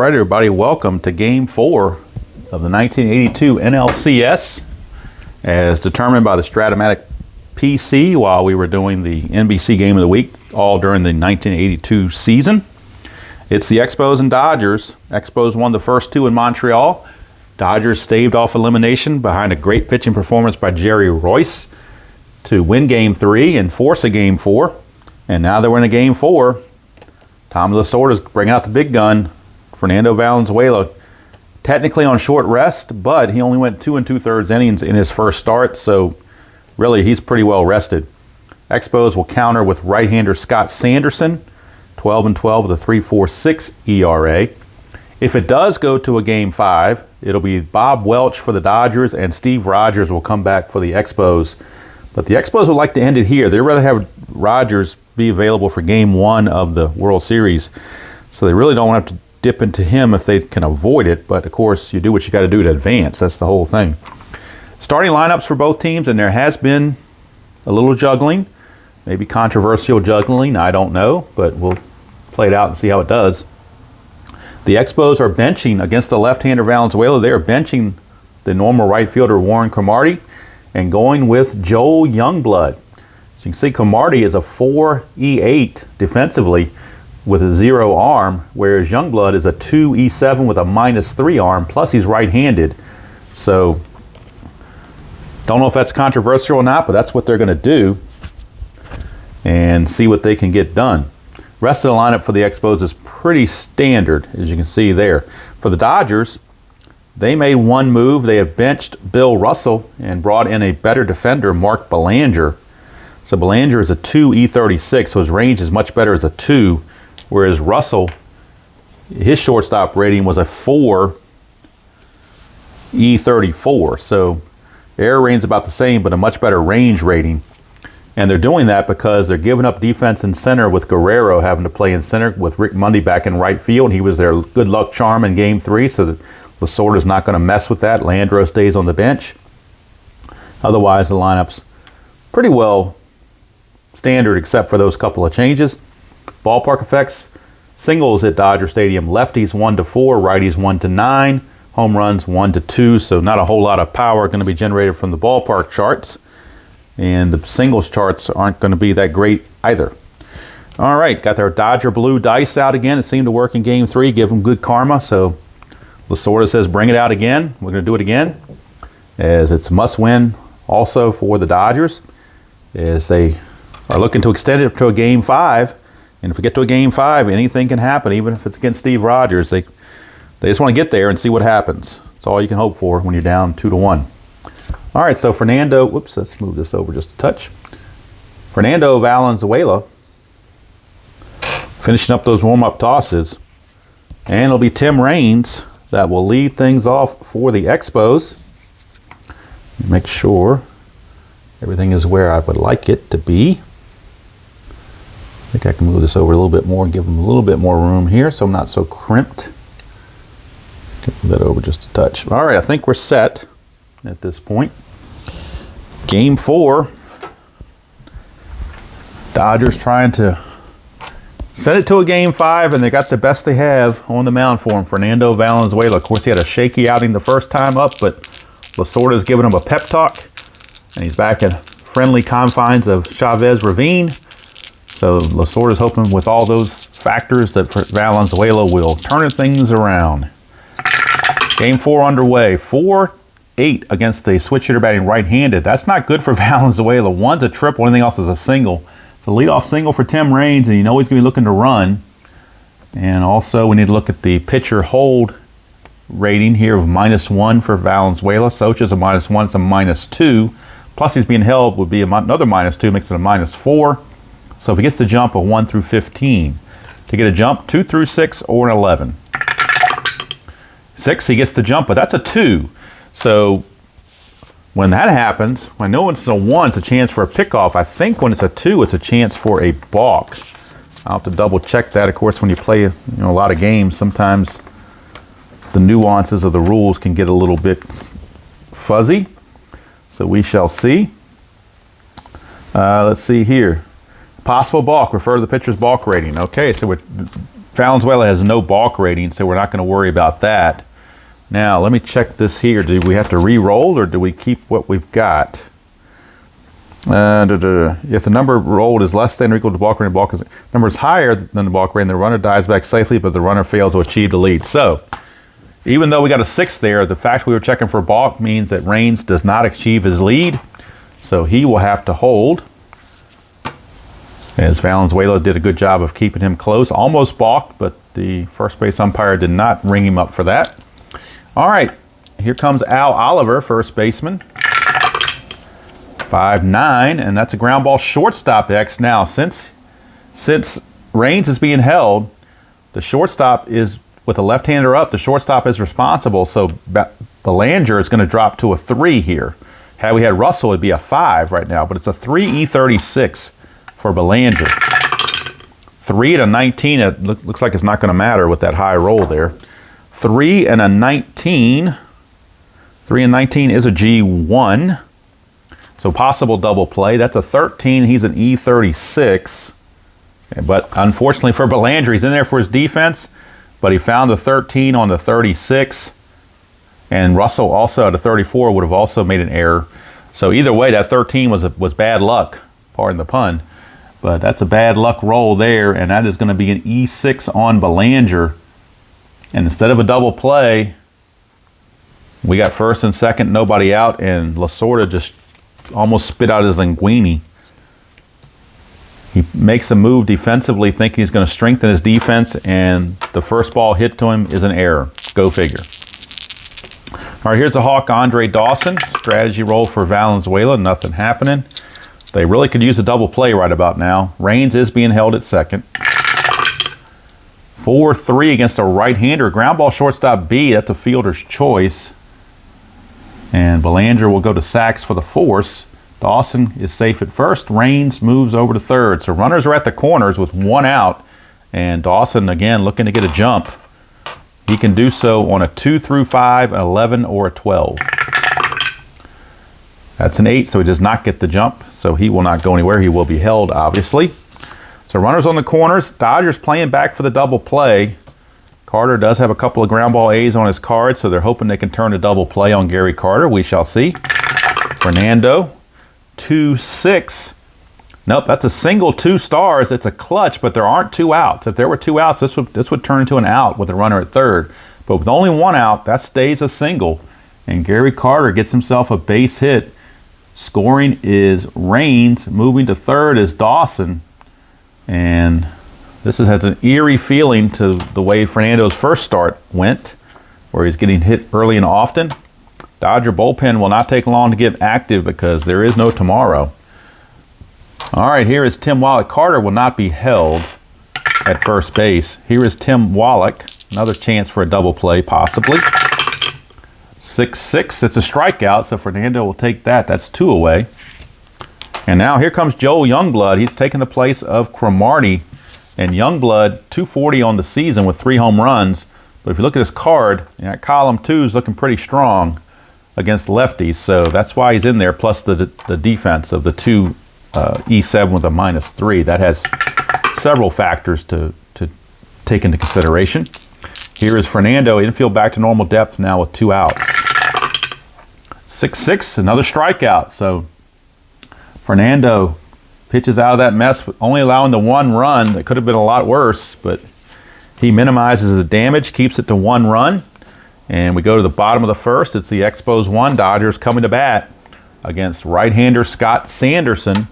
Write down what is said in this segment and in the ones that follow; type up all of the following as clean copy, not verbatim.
right, everybody, welcome to Game 4 of the 1982 NLCS, as determined by the Strat-O-Matic PC while we were doing the NBC Game of the Week, all during the 1982 season. It's the Expos and Dodgers. Expos won the first two in Montreal. Dodgers staved off elimination behind a great pitching performance by Jerry Royce to win Game 3 and force a Game 4. And now that we're in a Game 4, Tom Lasorda's bringing out the big gun. Fernando Valenzuela, technically on short rest, but he only went 2 2/3 innings in his first start, so really he's pretty well rested. Expos will counter with right-hander Scott Sanderson, 12-12 with a 3.46 ERA. If it does go to a Game 5, it'll be Bob Welch for the Dodgers and Steve Rogers will come back for the Expos. But the Expos would like to end it here. They'd rather have Rogers be available for Game 1 of the World Series. So they really don't want to have to dip into him if they can avoid it. But, of course, you do what you got to do to advance. That's the whole thing. Starting lineups for both teams, and there has been a little juggling. Maybe controversial juggling. I don't know. But we'll play it out and see how it does. The Expos are benching against the left-hander Valenzuela. They are benching the normal right fielder Warren Cromartie and going with Joel Youngblood. As you can see, Cromartie is a 4.E8 defensively with a 0 arm, whereas Youngblood is a 2.E7 with a -3 arm, plus he's right-handed. So, don't know if that's controversial or not, but that's what they're going to do and see what they can get done. Rest of the lineup for the Expos is pretty standard, as you can see there. For the Dodgers, they made one move. They have benched Bill Russell and brought in a better defender, Mark Belanger. So Belanger is a 2.E36, so his range is much better as a 2, whereas Russell, his shortstop rating was a 4.E34. So error rating is about the same, but a much better range rating. And they're doing that because they're giving up defense in center with Guerrero having to play in center with Rick Mundy back in right field. He was their good luck charm in Game 3, so Lasorda's not going to mess with that. Landro stays on the bench. Otherwise, the lineup's pretty well standard except for those couple of changes. Ballpark effects, singles at Dodger Stadium, lefties 1-4, righties 1-9, home runs 1-2, so not a whole lot of power going to be generated from the ballpark charts. And the singles charts aren't going to be that great either. All right, got their Dodger blue dice out again. It seemed to work in Game 3, give them good karma. So Lasorda says bring it out again. We're going to do it again, as it's a must-win also for the Dodgers, as they are looking to extend it to a Game 5. And if we get to a Game 5, anything can happen, even if it's against Steve Rogers. They just want to get there and see what happens. That's all you can hope for when you're down 2-1. All right, so Fernando, whoops, let's move this over just a touch. Fernando Valenzuela finishing up those warm-up tosses. And it'll be Tim Raines that will lead things off for the Expos. Make sure everything is where I would like it to be. I think I can move this over a little bit more and give them a little bit more room here so I'm not so crimped. Move that over just a touch. All right, I think we're set at this point. Game 4. Dodgers trying to send it to a Game 5, and they got the best they have on the mound for him. Fernando Valenzuela. Of course, he had a shaky outing the first time up, but Lasorda's giving him a pep talk, and he's back in friendly confines of Chavez Ravine. So Lasorda's hoping with all those factors that Valenzuela will turn things around. Game 4 underway. 4-8 against the switch hitter batting right-handed. That's not good for Valenzuela. One's a triple, anything else is a single. It's a leadoff single for Tim Raines, and you know he's going to be looking to run. And also we need to look at the pitcher hold rating here of -1 for Valenzuela. Socha's a -1, it's a -2. Plus he's being held would be another -2, makes it a -4. So if he gets the jump of 1 through 15, to get a jump, 2 through 6 or an 11. 6, he gets the jump, but that's a 2. So when that happens, when no one's a 1, it's a chance for a pickoff. I think when it's a 2, it's a chance for a balk. I'll have to double check that. Of course, when you play a lot of games, sometimes the nuances of the rules can get a little bit fuzzy. So we shall see. Let's see here. Possible balk, refer to the pitcher's balk rating. Okay, so Valenzuela has no balk rating, so we're not going to worry about that. Now, let me check this here. Do we have to re-roll, or do we keep what we've got? If the number rolled is less than or equal to balk rating, the number is higher than the balk rating, the runner dives back safely, but the runner fails to achieve the lead. So, even though we got a 6 there, the fact we were checking for balk means that Raines does not achieve his lead. So he will have to hold. As Valenzuela did a good job of keeping him close. Almost balked, but the first base umpire did not ring him up for that. All right, here comes Al Oliver, first baseman. 5'9", and that's a ground ball shortstop X. Now, since Raines is being held, the shortstop is, with a left-hander up, the shortstop is responsible. So Belanger is going to drop to a 3 here. Had we had Russell, it'd be a 5 right now, but it's a 3 E36 for Belanger. 3 and a 19, it looks like it's not going to matter with that high roll there. 3 and a 19. 3 and 19 is a G1. So possible double play. That's a 13. He's an E36. But unfortunately for Belanger, he's in there for his defense, but he found the 13 on the 36. And Russell also at a 34 would have also made an error. So either way, that 13 was bad luck, pardon the pun. But that's a bad luck roll there, and that is going to be an E6 on Belanger. And instead of a double play, we got first and second, nobody out, and Lasorda just almost spit out his linguine. He makes a move defensively thinking he's going to strengthen his defense, and the first ball hit to him is an error. Go figure. All right, here's the Hawk, Andre Dawson. Strategy roll for Valenzuela, nothing happening. They really could use a double play right about now. Raines is being held at second. 4-3 against a right-hander. Ground ball shortstop B, that's a fielder's choice. And Belanger will go to Sachs for the force. Dawson is safe at first. Raines moves over to third. So runners are at the corners with 1 out. And Dawson, again, looking to get a jump. He can do so on a 2 through 5, an 11, or a 12. That's an 8, so he does not get the jump. So he will not go anywhere. He will be held, obviously. So runners on the corners. Dodgers playing back for the double play. Carter does have a couple of ground ball A's on his card, so they're hoping they can turn a double play on Gary Carter. We shall see. Fernando, 2-6. Nope, that's a single 2 stars. It's a clutch, but there aren't 2 outs. If there were 2 outs, this would turn into an out with a runner at third. But with only 1 out, that stays a single. And Gary Carter gets himself a base hit. Scoring is Raines. Moving to third is Dawson. And this has an eerie feeling to the way Fernando's first start went, where he's getting hit early and often. Dodger bullpen will not take long to get active because there is no tomorrow. All right, here is Tim Wallach. Carter will not be held at first base. Here is Tim Wallach. Another chance for a double play, possibly. 6-6. It's a strikeout, so Fernando will take that. That's 2 away. And now here comes Joe Youngblood. He's taking the place of Cromartie. And Youngblood, 240 on the season with 3 home runs. But if you look at his card, column 2 is looking pretty strong against lefties. So that's why he's in there, plus the defense of the 2 E7 with a -3. That has several factors to take into consideration. Here is Fernando, infield back to normal depth now with 2 outs. 6-6, another strikeout. So Fernando pitches out of that mess, only allowing the 1 run. That could have been a lot worse, but he minimizes the damage, keeps it to 1 run. And we go to the bottom of the first. It's the Expos 1. Dodgers coming to bat against right-hander Scott Sanderson.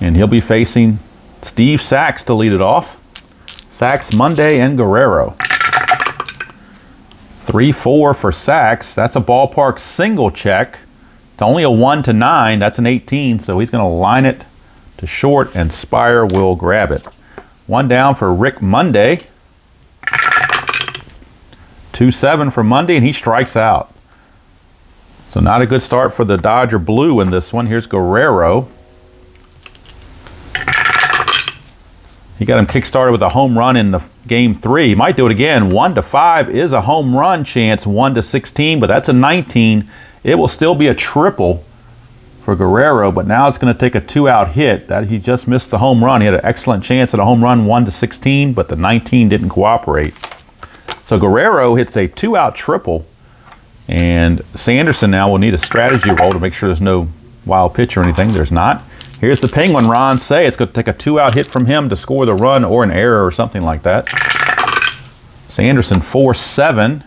And he'll be facing Steve Sachs to lead it off. Sachs, Monday, and Guerrero. 3-4 for Sachs. That's a ballpark single check. It's only a 1-9. That's an 18, so he's going to line it to short, and Spire will grab it. 1 down for Rick Monday. 2-7 for Monday, and he strikes out. So not a good start for the Dodger Blue in this one. Here's Guerrero. He got him kick-started with a home run in the game 3. He might do it again. 1-5 is a home run chance. 1-16, but that's a 19. It will still be a triple for Guerrero, but now it's going to take a 2-out hit. That he just missed the home run. He had an excellent chance at a home run, 1-16, but the 19 didn't cooperate. So Guerrero hits a 2-out triple, and Sanderson now will need a strategy roll to make sure there's no wild pitch or anything. There's not. Here's the Penguin, Ron Say. It's going to take a 2-out hit from him to score the run or an error or something like that. Sanderson 4-7.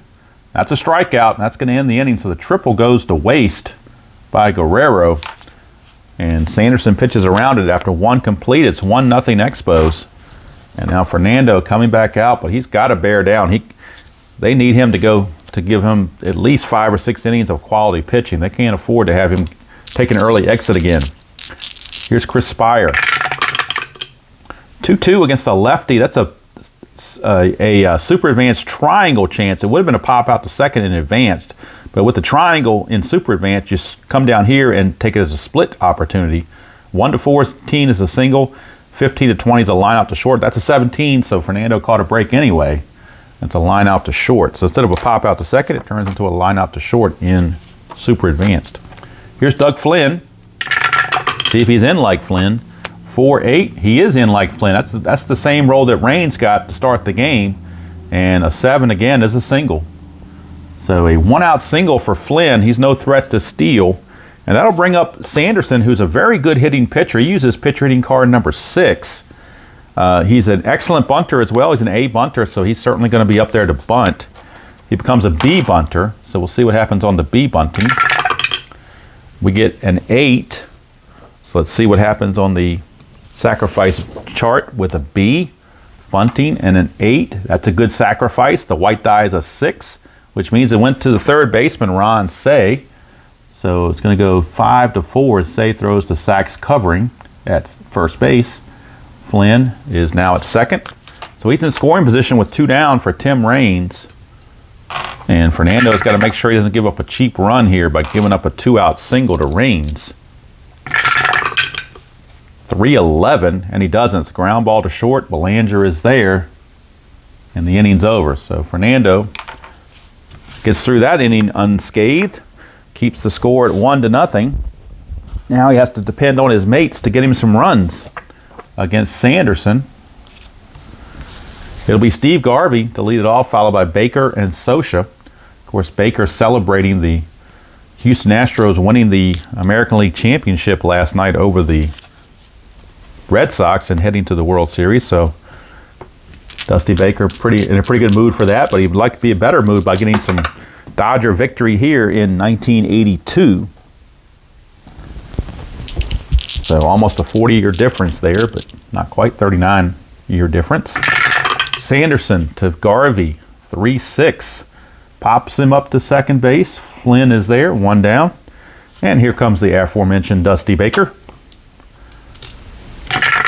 That's a strikeout. That's going to end the inning, so the triple goes to waste by Guerrero. And Sanderson pitches around it after one complete. It's 1-0 Expos. And now Fernando coming back out, but he's got to bear down. They need him to give him at least 5 or 6 innings of quality pitching. They can't afford to have him take an early exit again. Here's Chris Spire. 2-2 against a lefty. That's a super advanced triangle chance. It would have been a pop out to second and advanced, but with the triangle in super advanced, just come down here and take it as a split opportunity. 1-14 is a single, 15-20 is a line out to short. That's a 17, so Fernando caught a break anyway. It's a line out to short. So instead of a pop out to second, it turns into a line out to short in super advanced. Here's Doug Flynn. See if he's in like Flynn. 4-8, he is in like Flynn. That's the same roll that Raines got to start the game. And a 7 again is a single. So a 1-out single for Flynn. He's no threat to steal. And that'll bring up Sanderson, who's a very good hitting pitcher. He uses pitcher hitting card number 6. He's an excellent bunter as well. He's an A bunter, so he's certainly going to be up there to bunt. He becomes a B bunter, so we'll see what happens on the B bunting. We get an 8. So let's see what happens on the sacrifice chart with a B, bunting, and an 8. That's a good sacrifice. The white die is a 6, which means it went to the third baseman, Ron Say. So it's going to go 5-4 as Say throws to Sachs covering at first base. Flynn is now at second. So he's in scoring position with 2 down for Tim Raines. And Fernando's got to make sure he doesn't give up a cheap run here by giving up a 2-out single to Raines. 3-11, and he doesn't. It's a ground ball to short. Belanger is there, and the inning's over. So Fernando gets through that inning unscathed, keeps the score at 1-0. Now he has to depend on his mates to get him some runs against Sanderson. It'll be Steve Garvey to lead it off, followed by Baker and Scioscia. Of course, Baker celebrating the Houston Astros winning the American League Championship last night over the Red Sox and heading to the World Series. So Dusty Baker in a pretty good mood for that, but he'd like to be in a better mood by getting some Dodger victory here in 1982. So almost a 40-year difference there, but not quite 39-year difference. Sanderson to Garvey, 3-6. Pops him up to second base. Flynn is there, 1 down. And here comes the aforementioned Dusty Baker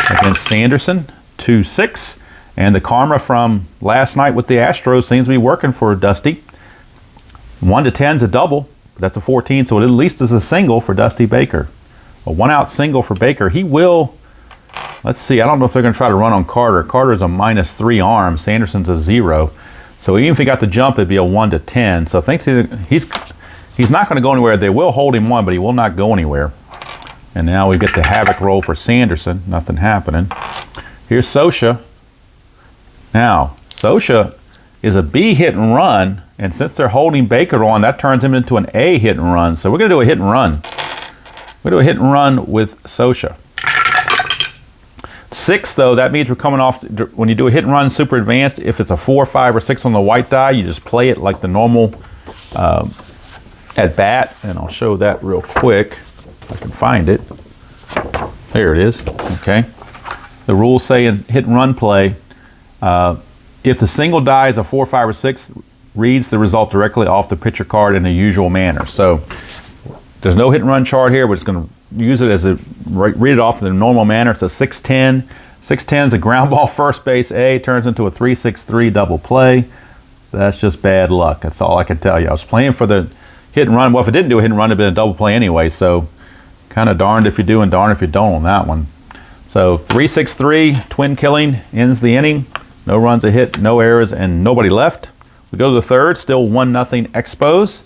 against Sanderson, 2-6. And the karma from last night with the Astros seems to be working for Dusty. 1-10 is a double. That's a 14, so it at least is a single for Dusty Baker. A 1-out single for Baker. He will, let's see, I don't know if they're going to try to run on Carter. Carter's a -3 arm. Sanderson's a 0. So even if he got the jump, it'd be a 1-10. So I think he's not going to go anywhere. They will hold him 1, but he will not go anywhere. And now we get the havoc roll for Sanderson. Nothing happening. Here's Scioscia. Now, Scioscia is a B hit and run, and since they're holding Baker on, that turns him into an A hit and run. So we're going to do a hit and run. We're going to do a hit and run with Scioscia. 6, though, that means we're coming off, when you do a hit and run super advanced, if it's a 4, 5, or 6 on the white die, you just play it like the normal at bat, and I'll show that real quick if I can find it. There it is. Okay. The rules say in hit and run play, if the single die is a 4, 5, or 6, reads the result directly off the pitcher card in the usual manner. So there's no hit and run chart here. We're just going to use it as read it off in the normal manner. It's a 6-10. 6-10 is a ground ball first base A, turns into a 3-6-3 double play. That's just bad luck. That's all I can tell you. I was playing for the hit and run. Well, if it didn't do a hit and run, it'd been a double play anyway. So kind of darned if you do and darned if you don't on that one. So 3-6-3, twin killing, ends the inning. No runs, a hit, no errors, and nobody left. We go to the third, still 1-0 Expos.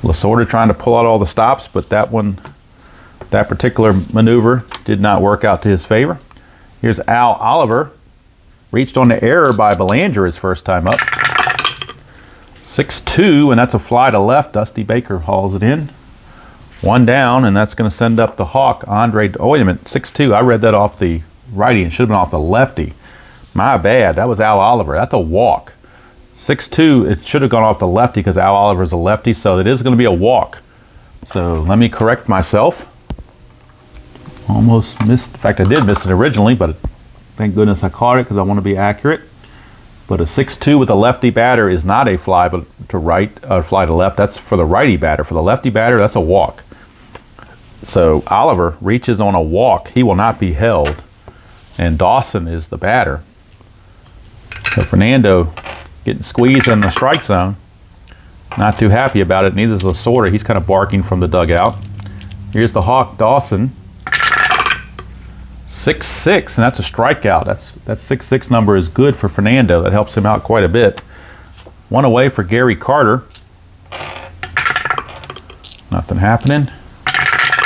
Lasorda trying to pull out all the stops, but that one That particular maneuver did not work out to his favor. Here's Al Oliver. Reached on the error by Belanger his first time up. 6-2, and that's a fly to left. Dusty Baker hauls it in. 1 down, and that's going to send up the Hawk, Andre. Oh, wait a minute. 6-2. I read that off the righty and should have been off the lefty. My bad. That was Al Oliver. That's a walk. 6-2, it should have gone off the lefty because Al Oliver is a lefty, so it is going to be a walk. So let me correct myself. Almost missed. In fact, I did miss it originally, but thank goodness I caught it because I want to be accurate. But a 6-2 with a lefty batter is not a fly to right, fly to left. That's for the righty batter. For the lefty batter, that's a walk. So Oliver reaches on a walk. He will not be held. And Dawson is the batter. So Fernando getting squeezed in the strike zone. Not too happy about it. Neither is Lasorda. He's kind of barking from the dugout. Here's the Hawk, Dawson. 6-6, and that's a strikeout. That 6-6 number is good for Fernando. That helps him out quite a bit. 1 away for Gary Carter. Nothing happening.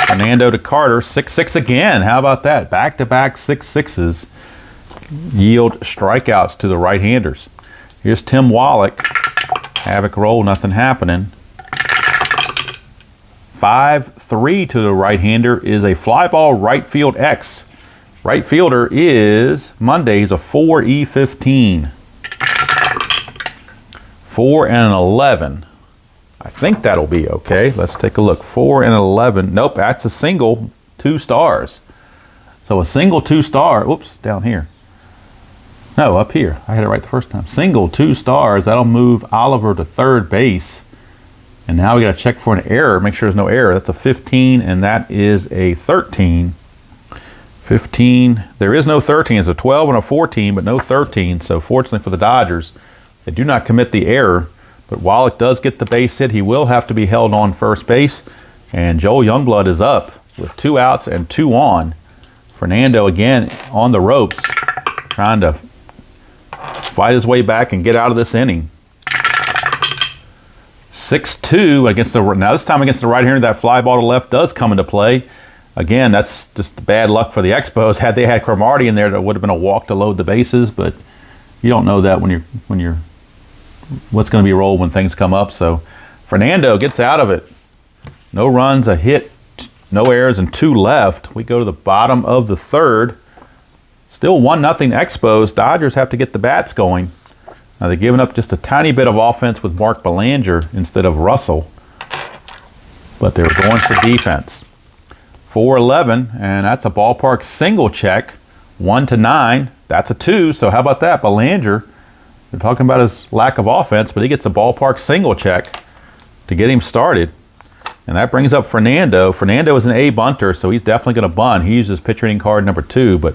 Fernando to Carter, 6-6 again. How about that? Back-to-back 6-6s yield strikeouts to the right-handers. Here's Tim Wallach. Havoc roll, nothing happening. 5-3 to the right-hander is a fly ball right field X. Right fielder is Monday. He's a 4E15. 4 and an 11. I think that'll be okay. Let's take a look. 4 and 11. Nope, that's a single 2 stars. So a single 2 star. Oops, down here. No, up here. I had it right the first time. Single 2 stars. That'll move Oliver to third base. And now we got to check for an error. Make sure there's no error. That's a 15, and that is a 13. 15. There is no 13. It's a 12 and a 14, but no 13. So fortunately for the Dodgers, they do not commit the error. But Wallach does get the base hit. He will have to be held on first base. And Joel Youngblood is up with 2 outs and 2 on. Fernando again on the ropes, trying to fight his way back and get out of this inning. 6-2 against the, now this time against the right hander, that fly ball to left does come into play. Again, that's just bad luck for the Expos. Had they had Cromartie in there, that would have been a walk to load the bases, but you don't know that when you're what's going to be rolled when things come up. So Fernando gets out of it. No runs, a hit, no errors, and 2 left. We go to the bottom of the third. Still 1-0 Expos. Dodgers have to get the bats going. Now they're giving up just a tiny bit of offense with Mark Belanger instead of Russell, but they're going for defense. 4-11, and that's a ballpark single check. 1-9, that's a 2. So how about that? Belanger, they're talking about his lack of offense, but he gets a ballpark single check to get him started. And that brings up Fernando. Fernando is an A bunter, so he's definitely going to bunt. He uses pitcher hitting card number 2, but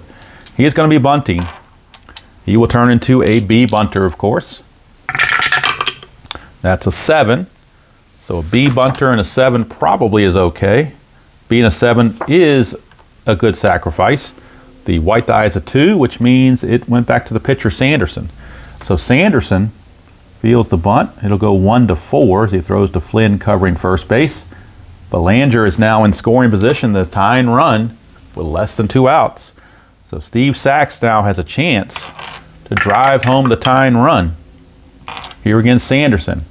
he is going to be bunting. He will turn into a B bunter, of course. That's a 7. So a B bunter and a 7 probably is okay. Being a 7 is a good sacrifice. The white die is a 2, which means it went back to the pitcher, Sanderson. So Sanderson fields the bunt. It'll go 1-4 as he throws to Flynn covering first base. Belanger is now in scoring position, the tying run with less than 2 outs. So Steve Sachs now has a chance to drive home the tying run. Here again, Sanderson.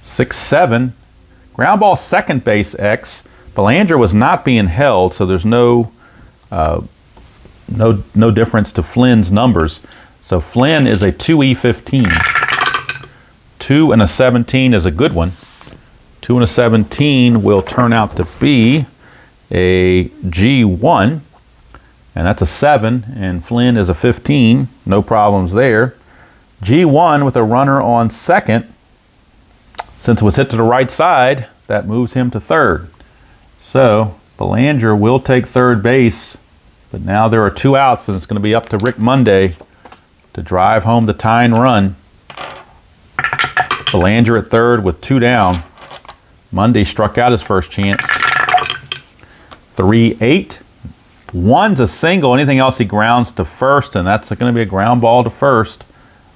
6-7. Ground ball second base X. Belanger was not being held, so there's no difference to Flynn's numbers. So Flynn is a 2E15. 2 and a 17 is a good one. 2 and a 17 will turn out to be a G1. And that's a 7, and Flynn is a 15. No problems there. G1 with a runner on second. Since it was hit to the right side, that moves him to third. So Belanger will take third base, but now there are 2 outs, and it's going to be up to Rick Monday to drive home the tying run. Belanger at third with 2 down. Monday struck out his first chance. 3-8. 1's a single. Anything else he grounds to first, and that's going to be a ground ball to first.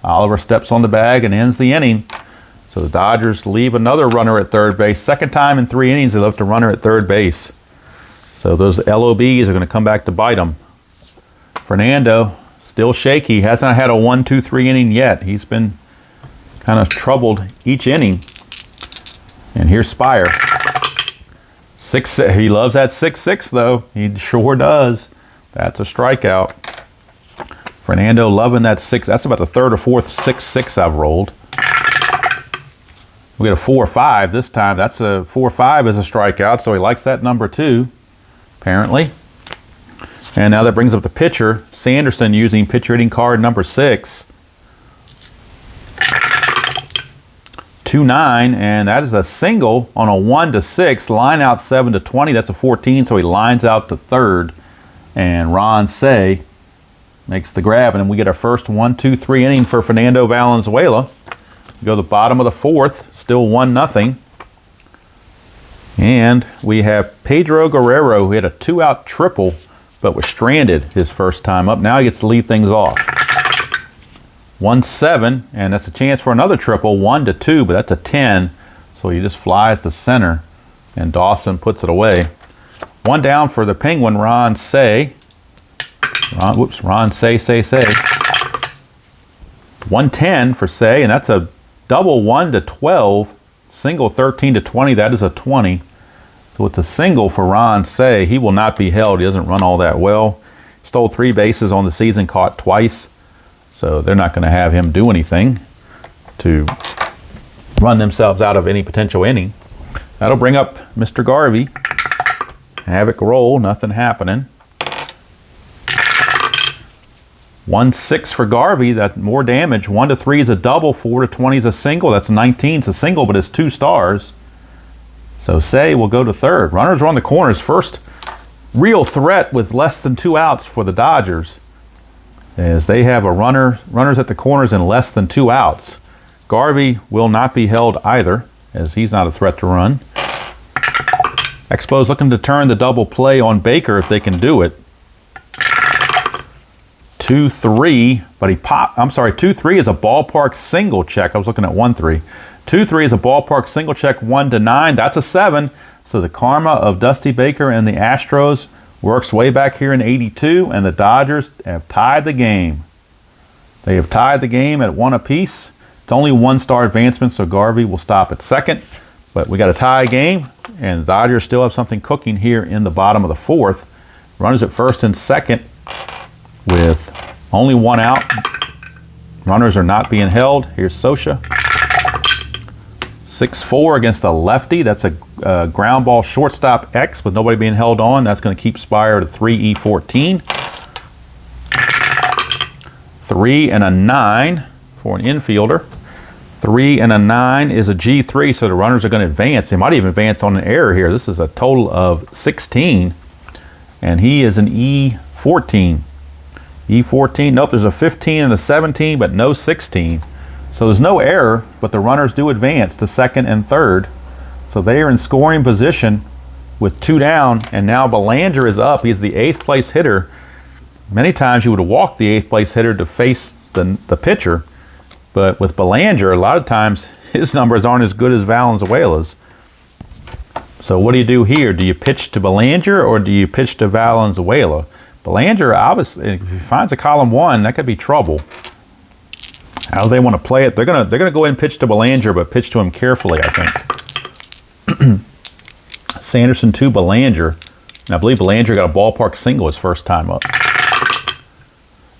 Oliver steps on the bag and ends the inning. So the Dodgers leave another runner at third base. Second time in 3 innings they left a runner at third base. So those LOBs are going to come back to bite him. Fernando, still shaky. Hasn't had a 1-2-3 inning yet. He's been kind of troubled each inning. And here's Spire. 6-6. He loves that 6-6 though. He sure does. That's a strikeout. Fernando loving that 6. That's about the third or fourth 6-6 I've rolled. We got a 4-5 this time. That's a 4-5 is a strikeout, so he likes that number too, apparently. And now that brings up the pitcher, Sanderson, using pitcher hitting card number 6. 2-9, and that is a single on a 1-6. Line out 7-20. That's a 14, so he lines out to third. And Ron Say makes the grab, and then we get our first 1-2-3 inning for Fernando Valenzuela. We go to the bottom of the fourth, still 1-0. And we have Pedro Guerrero, who hit a 2-out triple, but was stranded his first time up. Now he gets to lead things off. 1-7, and that's a chance for another triple, 1-2, but that's a 10. So he just flies to center, and Dawson puts it away. One down for the Penguin, Ron Say. Ron Say. 110 for Say, and that's a double 1-12, single 13-20. That is a 20. So it's a single for Ron Say. He will not be held. He doesn't run all that well. Stole 3 bases on the season, caught twice. So they're not going to have him do anything to run themselves out of any potential inning. That'll bring up Mr. Garvey. Havoc roll, nothing happening. 1-6 for Garvey, that's more damage. 1-3 is a double, 4-20 is a single. That's 19, it's a single, but it's 2 stars. So Say will go to third. Runners are on the corners. First real threat with less than 2 outs for the Dodgers, as they have a runners at the corners and less than 2 outs. Garvey will not be held either, as he's not a threat to run. Expos looking to turn the double play on Baker if they can do it. 2-3, but he popped. I'm sorry, 2-3 is a ballpark single check. I was looking at 1-3. 2-3 is a ballpark single check, 1-9. That's a 7. So the karma of Dusty Baker and the Astros works way back here in 82, and the Dodgers have tied the game. They have tied the game at 1 apiece. It's only 1-star advancement, so Garvey will stop at second. But we got a tie game, and the Dodgers still have something cooking here in the bottom of the fourth. Runners at first and second with only 1 out. Runners are not being held. Here's Sosha. 6-4 against a lefty. That's a ground ball shortstop X with nobody being held on. That's going to keep Spire to 3E14. 3 and a 9 for an infielder. 3 and a 9 is a G3, so the runners are going to advance. They might even advance on an error here. This is a total of 16, and he is an E14. E14, nope, there's a 15 and a 17, but no 16. So there's no error, but the runners do advance to second and third. So they are in scoring position with 2 down, and now Belanger is up. He's the 8th place hitter. Many times you would have walked the 8th place hitter to face the pitcher, but with Belanger, a lot of times his numbers aren't as good as Valenzuela's. So what do you do here? Do you pitch to Belanger or do you pitch to Valenzuela? Belanger, obviously, if he finds a column 1, that could be trouble. How do they want to play it? They're gonna go ahead and pitch to Belanger, but pitch to him carefully, I think. Sanderson to Belanger. And I believe Belanger got a ballpark single his first time up.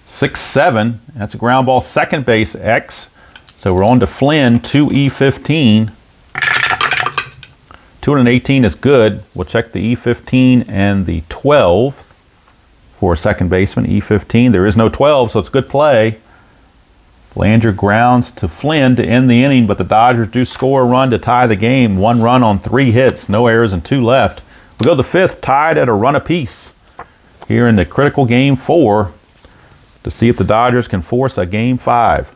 6-7. That's a ground ball second base X. So we're on to Flynn, 2E15. 218 is good. We'll check the E15 and the 12 for a second baseman. E15. There is no 12, so it's good play. Belanger grounds to Flynn to end the inning, but the Dodgers do score a run to tie the game. 1 run on 3 hits, no errors and 2 left. We go to the 5th, tied at a run apiece here in the critical game 4 to see if the Dodgers can force a game 5.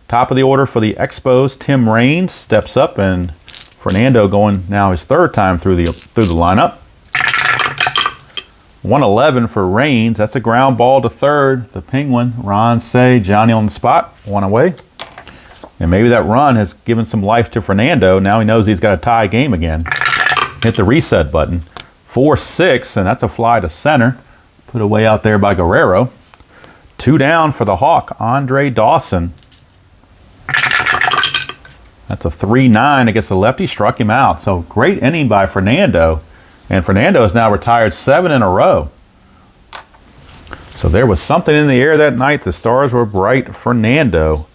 Top of the order for the Expos, Tim Raines steps up, and Fernando going now his 3rd time through the lineup. 111 for Raines. That's a ground ball to third. The Penguin, Ron Say, Johnny on the spot, 1 away. And maybe that run has given some life to Fernando. Now he knows he's got a tie game again. Hit the reset button. 4-6, and that's a fly to center. Put away out there by Guerrero. 2 down for the Hawk, Andre Dawson. That's a 3-9 against the lefty, struck him out. So great inning by Fernando. And Fernando has now retired 7 in a row. So there was something in the air that night. The stars were bright. Fernando,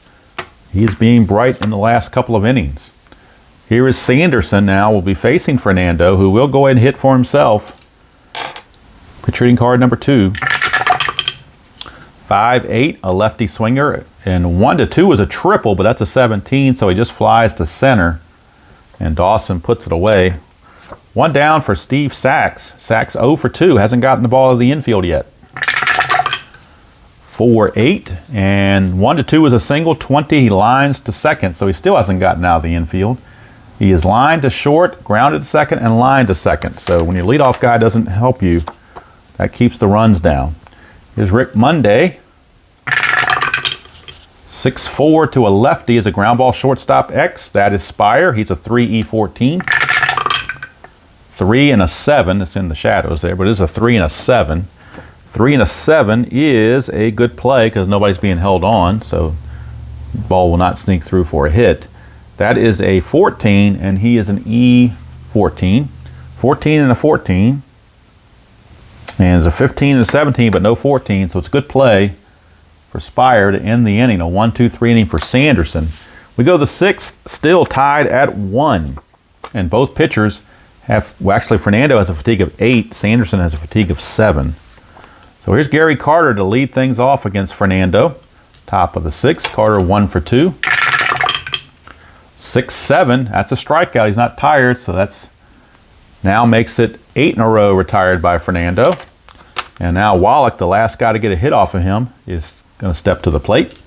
he is being bright in the last couple of innings. Here is Sanderson now, will be facing Fernando, who will go ahead and hit for himself. Retreating card number 2. 5-8, a lefty swinger, and 1-2 was a triple, but that's a 17, so he just flies to center, and Dawson puts it away. 1 down for Steve Sachs. Sachs 0 for 2, hasn't gotten the ball to the infield yet. 4-8, and 1-2 is a single, 20, he lines to second, so he still hasn't gotten out of the infield. He is lined to short, grounded to second, and lined to second, so when your leadoff guy doesn't help you, that keeps the runs down. Here's Rick Monday. 6-4 to a lefty is a ground ball shortstop X. That is Spire. He's a 3E14. 3 and a 7. It's in the shadows there, but it is a 3 and a 7. 3 and a 7 is a good play because nobody's being held on, so the ball will not sneak through for a hit. That is a 14, and he is an E14. 14 and a 14. And it's a 15 and a 17, but no 14, so it's a good play for Spire to end the inning. A 1-2-3 inning for Sanderson. We go to the 6th, still tied at 1. And both pitchers have, well, actually Fernando has a fatigue of 8, Sanderson has a fatigue of 7. So here's Gary Carter to lead things off against Fernando. Top of the 6th, Carter 1 for 2. 6-7, that's a strikeout. He's not tired, so that's now makes it 8 in a row retired by Fernando. And now Wallach, the last guy to get a hit off of him, is going to step to the plate.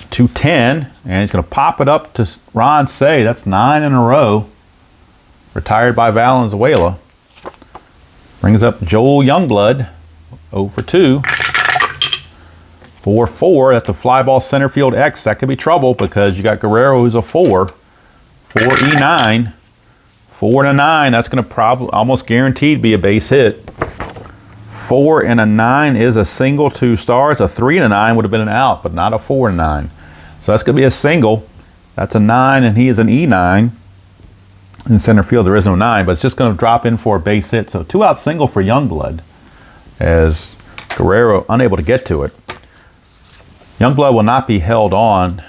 2-10, and he's going to pop it up to Ron Say. That's 9 in a row. Retired by Valenzuela. Brings up Joel Youngblood, 0 for 2. 4-4, that's a fly ball center field X. That could be trouble because you got Guerrero, who's a 4. 4E9. 4 and a 9, that's going to probably almost guaranteed be a base hit. 4 and a 9 is a single, 2 stars. A 3 and a 9 would have been an out, but not a 4 and a 9. So that's going to be a single. That's a 9, and he is an E9. In center field, there is no 9, but it's just going to drop in for a base hit. So 2-out single for Youngblood as Guerrero unable to get to it. Youngblood will not be held on,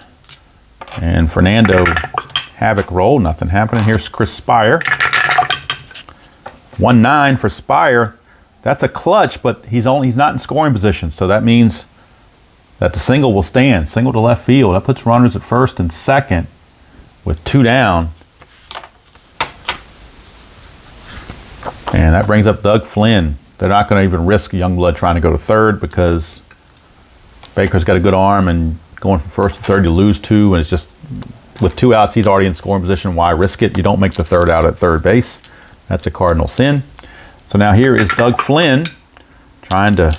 and Fernando havoc roll, nothing happening. Here's Chris Spire. 1-9 for Spire. That's a clutch, but he's not in scoring position, so that means that the single will stand. Single to left field. That puts runners at first and second with 2 down. And that brings up Doug Flynn. They're not going to even risk Youngblood trying to go to third because Baker's got a good arm, and going from first to third, you lose 2, and it's just, with 2 outs, he's already in scoring position. Why risk it? You don't make the third out at third base. That's a cardinal sin. So now here is Doug Flynn trying to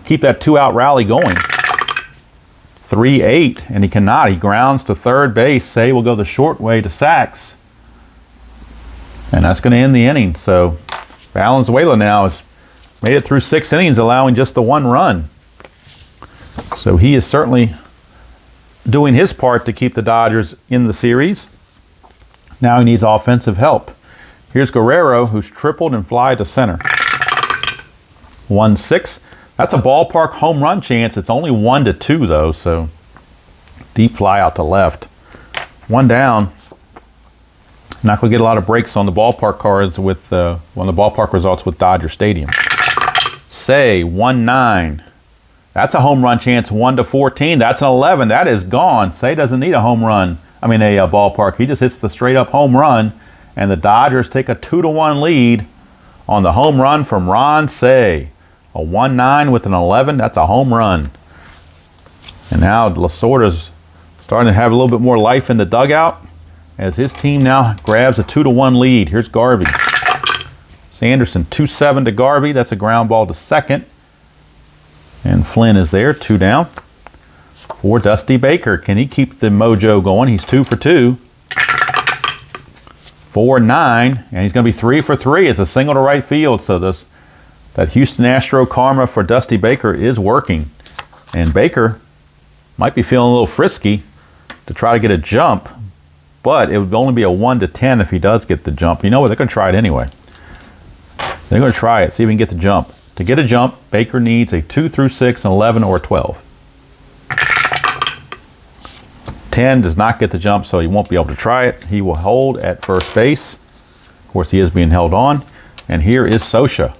keep that 2-out rally going. 3-8, and he cannot. He grounds to third base. Say will go the short way to Sachs. And that's going to end the inning. So Valenzuela now has made it through 6 innings, allowing just the 1 run. So he is certainly doing his part to keep the Dodgers in the series. Now he needs offensive help. Here's Guerrero, who's tripled and fly to center. 1-6. That's a ballpark home run chance. It's only 1-2 though, so deep fly out to left. 1 down. Not going to get a lot of breaks on the ballpark cards with on the ballpark results with Dodger Stadium. Say 1-9. That's a home run chance, 1-14. That's an 11. That is gone. Say doesn't need a home run. I mean a ballpark. He just hits the straight up home run, and the Dodgers take a 2-1 lead on the home run from Ron Say. A 1-9 with an 11. That's a home run. And now Lasorda's starting to have a little bit more life in the dugout as his team now grabs a 2-1 lead. Here's Garvey. Sanderson 2-7 to Garvey. That's a ground ball to second. And Flynn is there, 2 down. For Dusty Baker. Can he keep the mojo going? He's 2 for 2. 4-9, and he's going to be 3 for 3. It's a single to right field, so that Houston Astro karma for Dusty Baker is working. And Baker might be feeling a little frisky to try to get a jump, but it would only be a 1 to 10 if he does get the jump. You know what? They're going to try it anyway. They're going to try it, see if we can get the jump. To get a jump, Baker needs a 2 through 6, an 11, or a 12. 10 does not get the jump, so he won't be able to try it. He will hold at first base. Of course, he is being held on. And here is Sosha.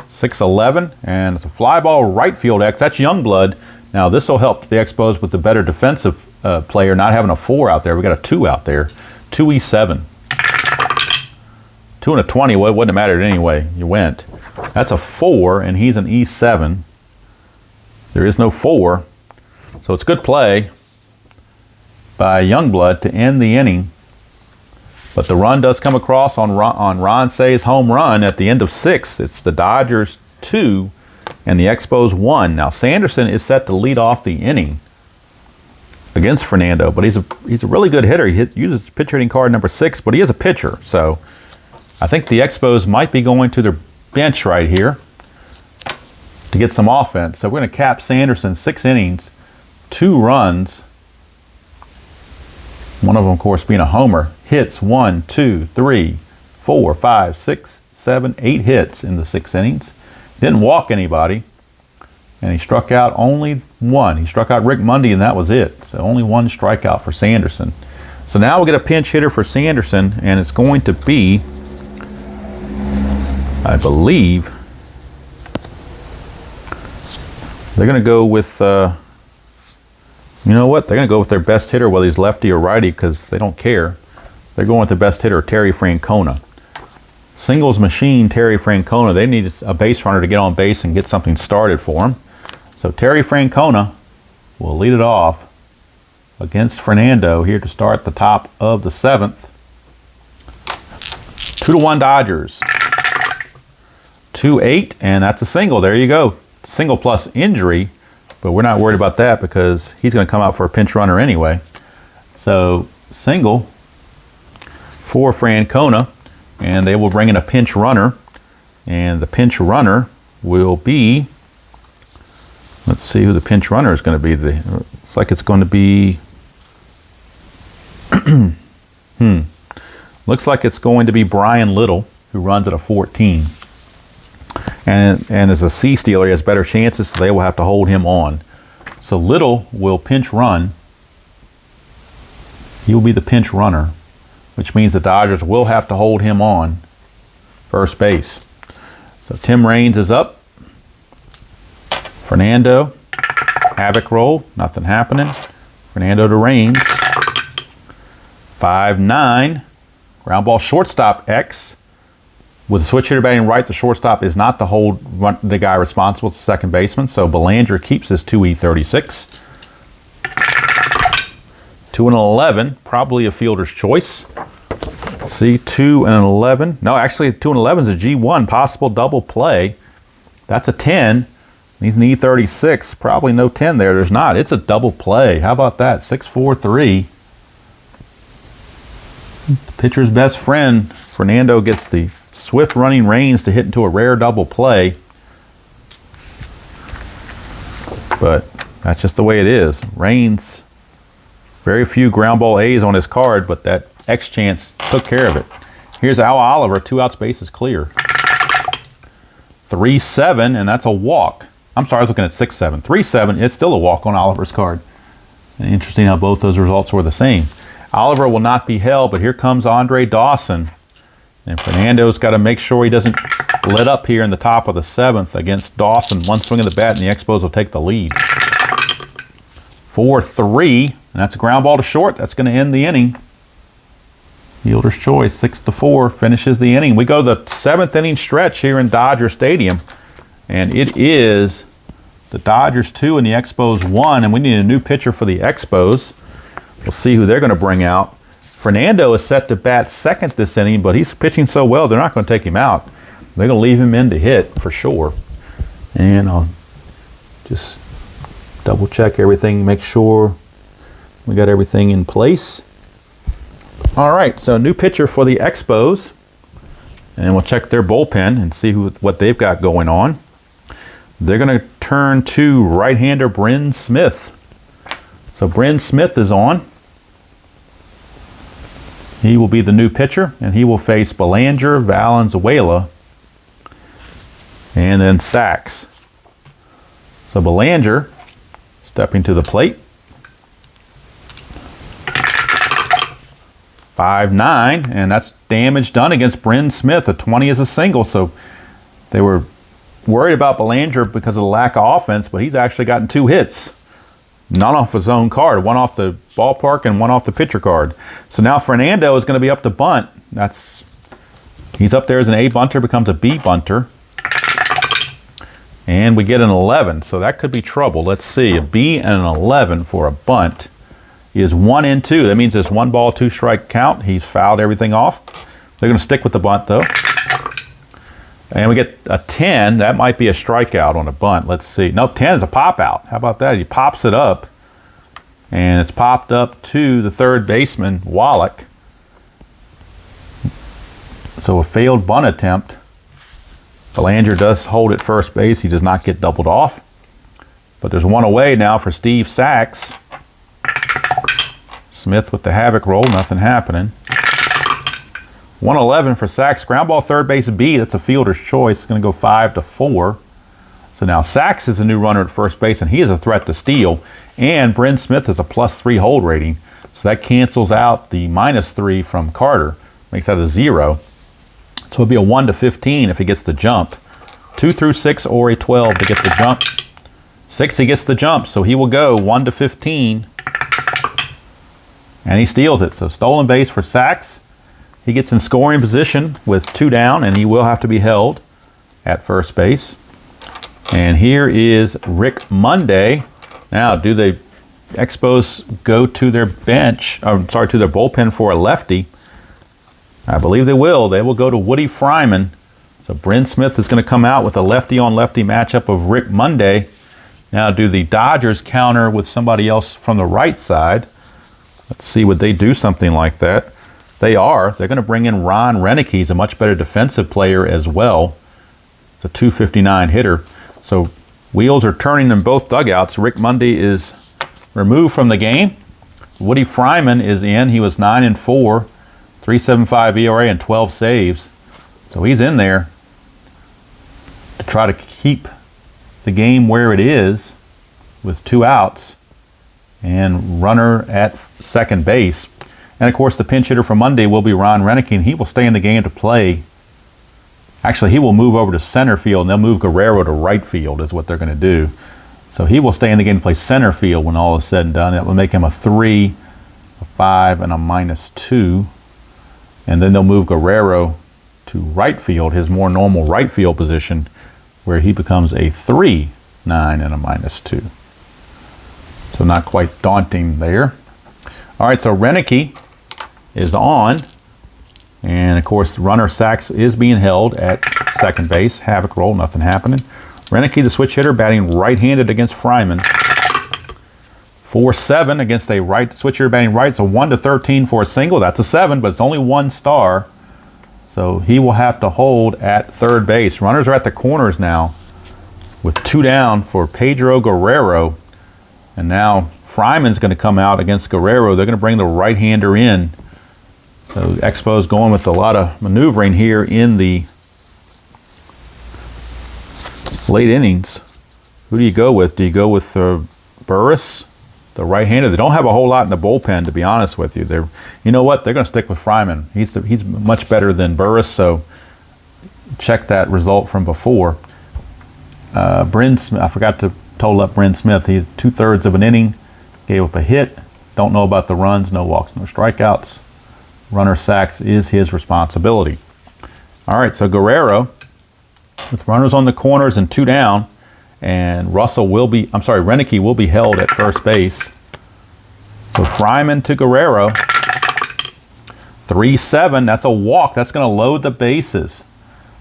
6-11, and it's a fly ball right field X. That's Youngblood. Now, this will help the Expos with the better defensive player, not having a 4 out there. We got a 2 out there. 2E7. 2 and a 20, well, it wouldn't have mattered anyway. You went. That's a 4, and he's an E7. There is no 4. So it's good play by Youngblood to end the inning. But the run does come across on Ron Say's home run at the end of 6. It's the Dodgers 2 and the Expos 1. Now Sanderson is set to lead off the inning against Fernando, but he's a really good hitter. He uses pitcher hitting card number 6, but he is a pitcher. So I think the Expos might be going to their bench right here to get some offense. So we're going to cap Sanderson 6 innings, 2 runs. One of them, of course, being a homer. Hits 1, 2, 3, 4, 5, 6, 7, 8 hits in the 6 innings. Didn't walk anybody. And he struck out only 1. He struck out Rick Mundy, and that was it. So only 1 strikeout for Sanderson. So now we'll get a pinch hitter for Sanderson, and it's going to be, I believe, they're going to go with, you know what? They're going to go with their best hitter, whether he's lefty or righty, because they don't care. They're going with their best hitter, Terry Francona. Singles machine, Terry Francona. They need a base runner to get on base and get something started for him. So Terry Francona will lead it off against Fernando here to start the top of the 7th. 2-1 Dodgers. 2-8, and that's a single. There you go. Single plus injury, but we're not worried about that because he's going to come out for a pinch runner anyway. So single for Francona, and they will bring in a pinch runner, and the pinch runner will be, let's see who the pinch runner is going to be. Looks like it's going to be, looks like it's going to be Brian Little, who runs at a 14. And as a C stealer, he has better chances, so they will have to hold him on. So Little will pinch run. He will be the pinch runner, which means the Dodgers will have to hold him on first base. So Tim Raines is up. Fernando, havoc roll, nothing happening. Fernando to Raines. 5-9, ground ball shortstop X. With the switch hitter batting right, the shortstop is not the guy responsible. It's the second baseman. So Belanger keeps his 2E36. 2-11, probably a fielder's choice. Let's see, 2-11. No, actually 2-11 is a G1, possible double play. That's a 10. He's an E36. Probably no 10 there. There's not. It's a double play. How about that? 6-4-3. The pitcher's best friend, Fernando, gets the swift running Raines to hit into a rare double play. But that's just the way it is. Raines, very few ground ball A's on his card, but that X chance took care of it. Here's Al Oliver, 2 outs, base is clear. 3-7, and that's a walk. I'm sorry, I was looking at 6-7. 3-7, it's still a walk on Oliver's card. And interesting how both those results were the same. Oliver will not be held, but here comes Andre Dawson. And Fernando's got to make sure he doesn't let up here in the top of the 7th against Dawson. One swing of the bat, and the Expos will take the lead. 4-3, and that's a ground ball to short. That's going to end the inning. Fielder's choice, 6-4, finishes the inning. We go to the 7th inning stretch here in Dodger Stadium, and it is the Dodgers 2 and the Expos 1, and we need a new pitcher for the Expos. We'll see who they're going to bring out. Fernando is set to bat second this inning, but he's pitching so well, they're not going to take him out. They're going to leave him in to hit for sure. And I'll just double check everything, make sure we got everything in place. All right, so new pitcher for the Expos. And we'll check their bullpen and see what they've got going on. They're going to turn to right-hander Bryn Smith. So Bryn Smith is on. He will be the new pitcher, and he will face Belanger, Valenzuela, and then Sachs. So Belanger stepping to the plate. 5-9, and that's damage done against Bryn Smith. A 20 is a single, so they were worried about Belanger because of the lack of offense, but he's actually gotten 2 hits. None off his own card, one off the ballpark and one off the pitcher card. So now Fernando is going to be up to bunt. He's up there as an A bunter, becomes a B bunter. And we get an 11, so that could be trouble. Let's see, a B and an 11 for a bunt is 1-2. That means it's 1 ball, 2 strike count. He's fouled everything off. They're going to stick with the bunt though. And we get a 10. That might be a strikeout on a bunt. Let's see. No, 10 is a pop out. How about that? He pops it up, and it's popped up to the third baseman, Wallach. So a failed bunt attempt. Belanger does hold at first base. He does not get doubled off. But there's one away now for Steve Sachs. Smith with the havoc roll, nothing happening. 111 for Sachs. Ground ball third base B. That's a fielder's choice. It's going to go 5-4. So now Sachs is the new runner at first base, and he is a threat to steal. And Bryn Smith is a +3 hold rating. So that cancels out the -3 from Carter. Makes that a 0. So it'll be a 1-15 if he gets the jump. 2 through 6 or a 12 to get the jump. 6 he gets the jump, so he will go 1-15. And he steals it. So stolen base for Sachs. He gets in scoring position with 2 down, and he will have to be held at first base. And here is Rick Monday. Now, do the Expos go to their bench, to their bullpen for a lefty? I believe they will. They will go to Woody Fryman. So Bryn Smith is going to come out with a lefty-on-lefty matchup of Rick Monday. Now, do the Dodgers counter with somebody else from the right side? Let's see, would they do something like that? They are. They're going to bring in Ron Renick. He's a much better defensive player as well. It's a .259 hitter. So wheels are turning in both dugouts. Rick Monday is removed from the game. Woody Fryman is in. He was 9-4, 3.75 ERA and 12 saves. So he's in there to try to keep the game where it is with 2 outs and runner at second base. And of course, the pinch hitter for Monday will be Ron Renick, and he will stay in the game to play. Actually, he will move over to center field, and they'll move Guerrero to right field is what they're going to do. So he will stay in the game to play center field when all is said and done. It will make him a 3, a 5, and a -2. And then they'll move Guerrero to right field, his more normal right field position, where he becomes a 3, 9, and a -2. So not quite daunting there. All right, so Renick is on. And of course, runner Sachs is being held at second base. Havoc roll, nothing happening. Renick, the switch hitter, batting right-handed against Fryman. 4-7 against a right switch hitter batting right. So 1-13 for a single. That's a 7, but it's only 1 star. So he will have to hold at third base. Runners are at the corners now with 2 down for Pedro Guerrero. And now Fryman's going to come out against Guerrero. They're going to bring the right-hander in. So Expos going with a lot of maneuvering here in the late innings. Who do you go with? Do you go with Burris, the right-hander? They don't have a whole lot in the bullpen, to be honest with you. You know what? They're going to stick with Fryman. He's much better than Burris, so check that result from before. Bryn Smith, I forgot to total up Bryn Smith. He had 2/3 of an inning, gave up a hit. Don't know about the runs, no walks, no strikeouts. Runner Sachs is his responsibility. All right, so Guerrero, with runners on the corners and 2 down, and Renick will be held at first base. So Fryman to Guerrero. 3-7, that's a walk. That's going to load the bases.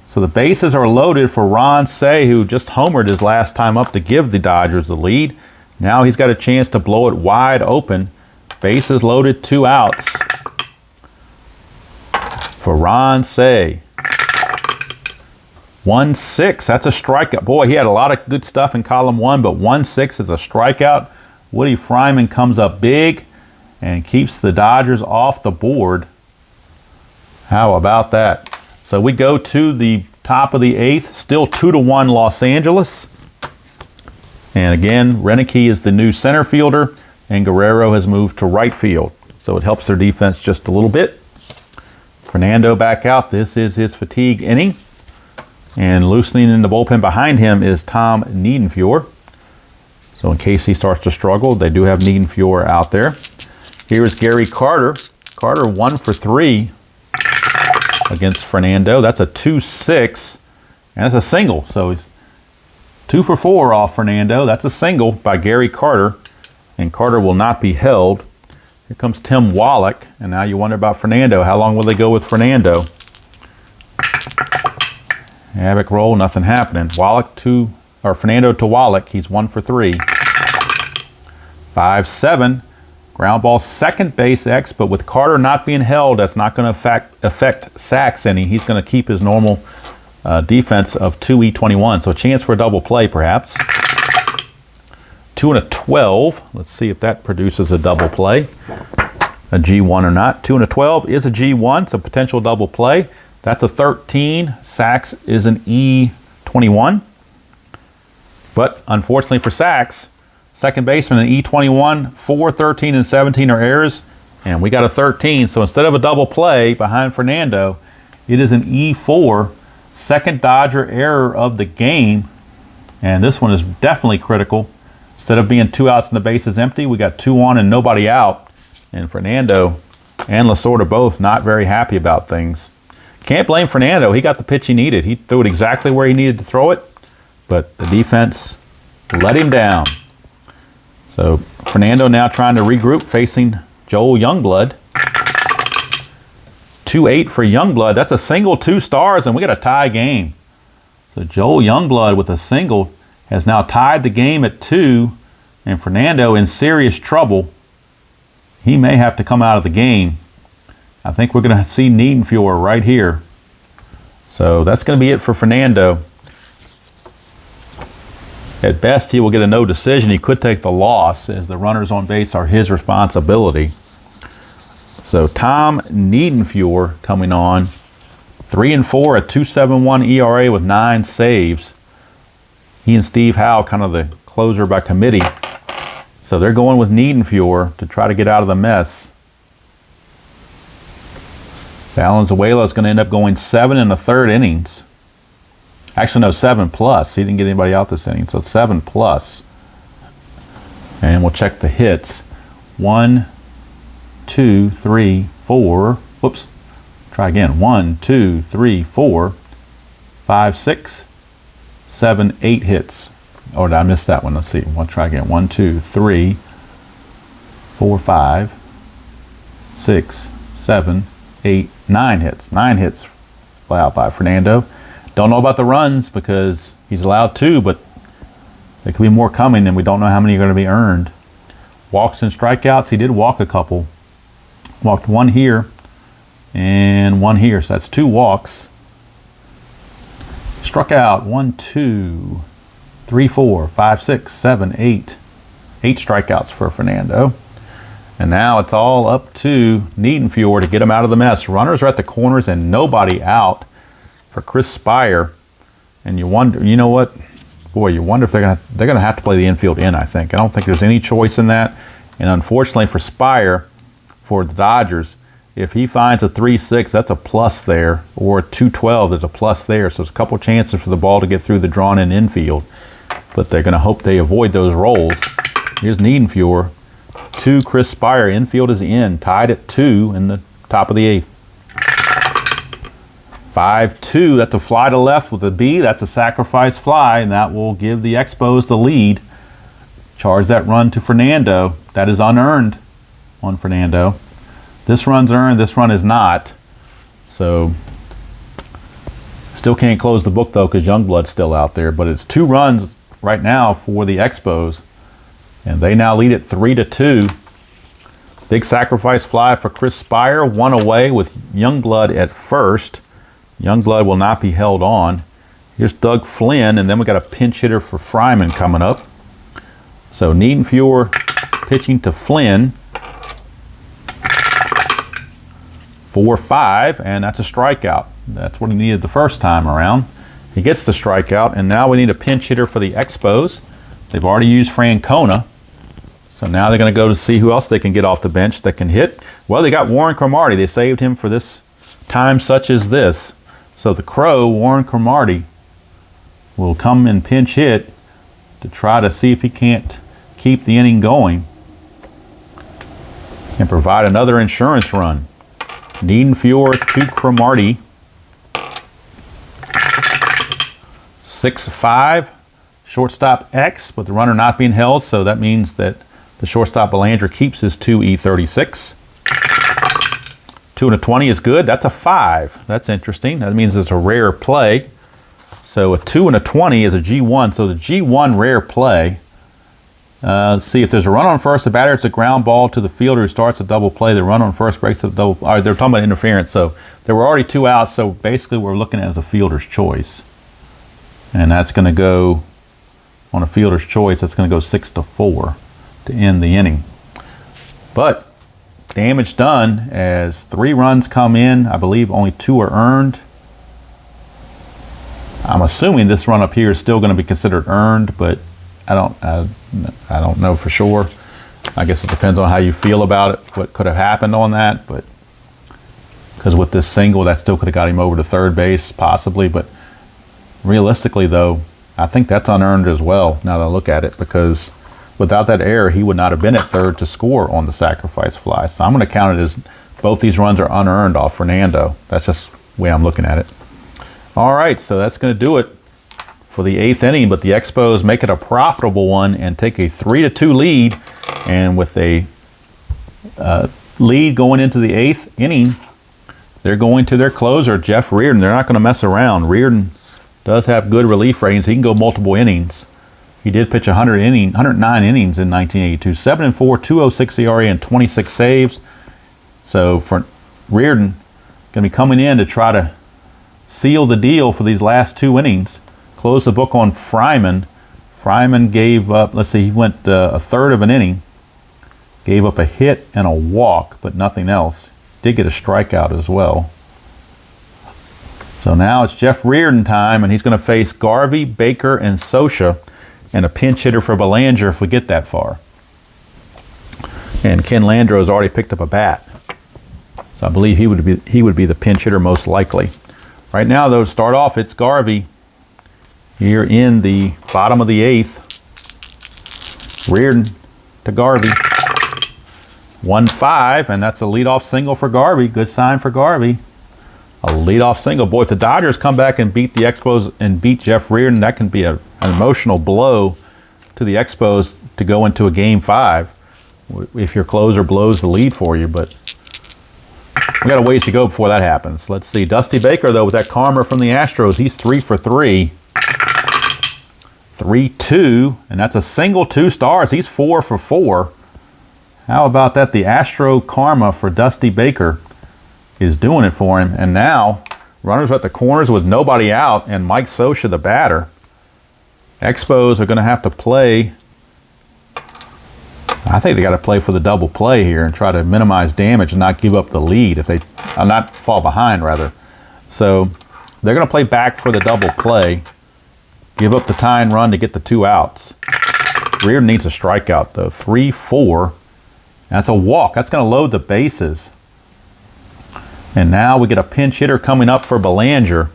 So the bases are loaded for Ron Say, who just homered his last time up to give the Dodgers the lead. Now he's got a chance to blow it wide open. Bases loaded, 2 outs. for Ron Say. 1-6, that's a strikeout. Boy, he had a lot of good stuff in column 1, but 1-6 is a strikeout. Woody Fryman comes up big and keeps the Dodgers off the board. How about that? So we go to the top of the 8th, still 2-1 Los Angeles. And again, Renicky is the new center fielder, and Guerrero has moved to right field. So it helps their defense just a little bit. Fernando back out. This is his fatigue inning. And loosening in the bullpen behind him is Tom Niedenfuhr. So in case he starts to struggle, they do have Niedenfuhr out there. Here is Gary Carter. Carter 1 for 3 against Fernando. That's a 2-6, and that's a single. So he's 2 for 4 off Fernando. That's a single by Gary Carter, and Carter will not be held. Here comes Tim Wallach, and now you wonder about Fernando. How long will they go with Fernando? Havoc roll, nothing happening. Fernando to Wallach, he's 1 for 3. 5-7, ground ball second base X, but with Carter not being held, that's not going to affect sacks any. He's going to keep his normal defense of 2E21, so a chance for a double play perhaps. 2 and a 12. Let's see if that produces a double play. A G1 or not. 2 and a 12 is a G1, so potential double play. That's a 13. Sacks is an E21. But unfortunately for Sacks, second baseman, an E21, 4, 13, and 17 are errors. And we got a 13. So instead of a double play behind Fernando, it is an E4, second Dodger error of the game. And this one is definitely critical. Instead of being 2 outs and the bases empty, we got 2 on and nobody out. And Fernando and Lasorda both not very happy about things. Can't blame Fernando. He got the pitch he needed. He threw it exactly where he needed to throw it, but the defense let him down. So Fernando now trying to regroup, facing Joel Youngblood. 2-8 for Youngblood. That's a single, 2 stars, and we got a tie game. So Joel Youngblood with a single has now tied the game at 2, and Fernando in serious trouble. He may have to come out of the game. I think we're going to see Niedenfuhr right here. So that's going to be it for Fernando. At best, he will get a no decision. He could take the loss, as the runners on base are his responsibility. So Tom Niedenfuhr coming on. 3 and 4, a 2.71 ERA with 9 saves. He and Steve Howe kind of the closer by committee. So they're going with Niedenfuhr to try to get out of the mess. Valenzuela is going to end up going 7 1/3 innings. Actually, no, 7+. He didn't get anybody out this inning, so 7+. And we'll check the hits. 1, 2, 3, 4. Whoops. Try again. 1, 2, 3, 4, 5, 6, 7, 8 hits. Oh, did I miss that one? Let's see. We'll try again. 1, 2, 3, 4, 5, 6, 7, 8, 9 hits. 9 hits allowed by Fernando. Don't know about the runs because he's allowed 2, but there could be more coming, and we don't know how many are going to be earned. Walks and strikeouts. He did walk a couple. Walked 1 here and 1 here, so that's 2 walks. Struck out 1, 2, 3, 4, 5, 6, 7, 8. 8 strikeouts for Fernando. And now it's all up to Niedenfuhr to get him out of the mess. Runners are at the corners and nobody out for Chris Spire. And you wonder, you know what? Boy, you wonder if they're gonna have to play the infield in, I think. I don't think there's any choice in that. And unfortunately for Spire, for the Dodgers, if he finds a 3-6, that's a plus there, or a 2-12, there's a plus there. So there's a couple chances for the ball to get through the drawn-in infield. But they're going to hope they avoid those rolls. Here's Niedenfuhr. 2, Chris Spire. Infield is in, tied at 2 in the top of the 8th. 5-2, that's a fly to left with a B. That's a sacrifice fly, and that will give the Expos the lead. Charge that run to Fernando. That is unearned on Fernando. This run's earned, this run is not. So, still can't close the book though because Youngblood's still out there. But it's 2 runs right now for the Expos. And they now lead it 3-2. Big sacrifice fly for Chris Spire. One away with Youngblood at first. Youngblood will not be held on. Here's Doug Flynn, and then we got a pinch hitter for Fryman coming up. So Niedenfuhr pitching to Flynn. 4-5, and that's a strikeout. That's what he needed the first time around. He gets the strikeout, and now we need a pinch hitter for the Expos. They've already used Francona. So now they're going to go to see who else they can get off the bench that can hit. Well, they got Warren Cromartie. They saved him for this time such as this. So the Crow, Warren Cromartie, will come and pinch hit to try to see if he can't keep the inning going and provide another insurance run. Niedenfuhr to Cromartie. 6-5. Shortstop X, with the runner not being held, so that means that the shortstop Belanger keeps his 2E36. 2 and a 20 is good. That's a 5. That's interesting. That means it's a rare play. So a 2 and a 20 is a G1. So the G1 rare play. Let's see, if there's a run on first, the batter, it's a ground ball to the fielder who starts a double play. The run on first breaks the double. All right, they're talking about interference. So there were already 2 outs. So basically we're looking at it as a fielder's choice. And that's going to go on a fielder's choice. That's going to go 6-4 to end the inning. But damage done as 3 runs come in. I believe only 2 are earned. I'm assuming this run up here is still going to be considered earned, but I don't know for sure. I guess it depends on how you feel about it, what could have happened on that, but because with this single, that still could have got him over to third base, possibly, but realistically though, I think that's unearned as well, now that I look at it, because without that error, he would not have been at third to score on the sacrifice fly. So I'm going to count it as both these runs are unearned off Fernando. That's just the way I'm looking at it. All right, so that's going to do it for the 8th inning, but the Expos make it a profitable one and take a 3-2 lead. And with a lead going into the 8th inning, they're going to their closer, Jeff Reardon. They're not going to mess around. Reardon does have good relief ratings. He can go multiple innings. He did pitch 109 innings in 1982. 7-4, 206 ERA, and 26 saves. So for Reardon, going to be coming in to try to seal the deal for these last 2 innings. Close the book on Fryman. Fryman gave up, let's see, he went a third of an inning. Gave up a hit and a walk, but nothing else. Did get a strikeout as well. So now it's Jeff Reardon time, and he's going to face Garvey, Baker, and Scioscia, and a pinch hitter for Belanger if we get that far. And Ken Landreau has already picked up a bat. So I believe he would be the pinch hitter most likely. Right now, though, to start off, it's Garvey here in the bottom of the 8th. Reardon to Garvey. 1-5, and that's a leadoff single for Garvey. Good sign for Garvey. A leadoff single. Boy, if the Dodgers come back and beat the Expos and beat Jeff Reardon, that can be an emotional blow to the Expos to go into a Game 5 if your closer blows the lead for you. But we got a ways to go before that happens. Let's see. Dusty Baker, though, with that karma from the Astros, he's 3 for 3. 3-2, and that's a single 2 stars. He's 4 for 4. How about that? The Astro karma for Dusty Baker is doing it for him. And now, runners are at the corners with nobody out, and Mike Scioscia, the batter. Expos are going to have to play. I think they got to play for the double play here and try to minimize damage and not give up the lead, if they not fall behind, rather. So they're going to play back for the double play, give up the tying run to get the 2 outs. Reardon needs a strikeout, though. 3-4. That's a walk. That's going to load the bases. And now we get a pinch hitter coming up for Belanger.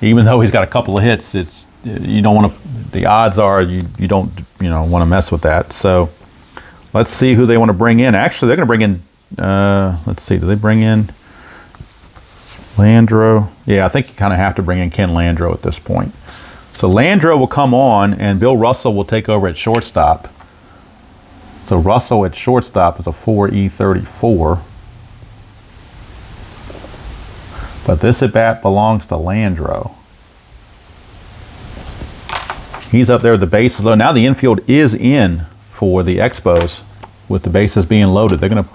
Even though he's got a couple of hits, you don't want to. The odds are you don't want to mess with that. So let's see who they want to bring in. Actually, they're going to bring in. Let's see. Do they bring in Landreau? Yeah, I think you kind of have to bring in Ken Landreau at this point. So Landreau will come on, and Bill Russell will take over at shortstop. So Russell at shortstop is a 4E34. But this at bat belongs to Landreau. He's up there with the bases low. Now the infield is in for the Expos. with the bases being loaded. They're going to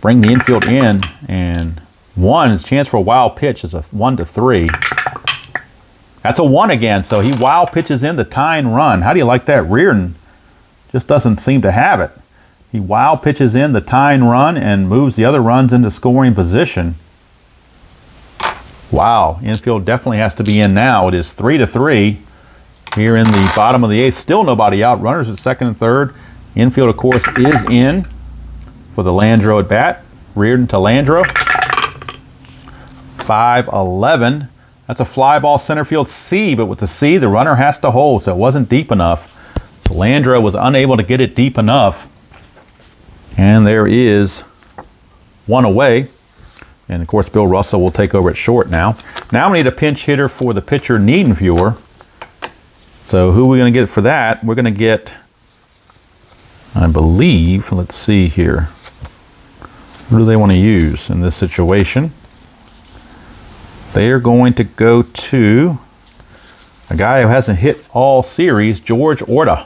bring the infield in, and one is chance for a wild pitch. Is a 1-3. That's a 1 again, so he wild pitches in the tying run. How do you like that? Reardon just doesn't seem to have it. He wild pitches in the tying run and moves the other runs into scoring position. Wow, infield definitely has to be in now. It is 3-3 here in the bottom of the 8th. Still nobody out. Runners at second and third. Infield, of course, is in for the Landreau at bat. Reardon to Landreau. 5-11. That's a fly ball center field C, but with the C, the runner has to hold, so it wasn't deep enough. So Landreau was unable to get it deep enough. And there is one away. And of course, Bill Russell will take over at short now. Now we need a pinch hitter for the pitcher, Niedenfuhr. So who are we going to get for that? We're going to get, I believe, let's see here. Who do they want to use in this situation? They are going to go to a guy who hasn't hit all series, George Orta.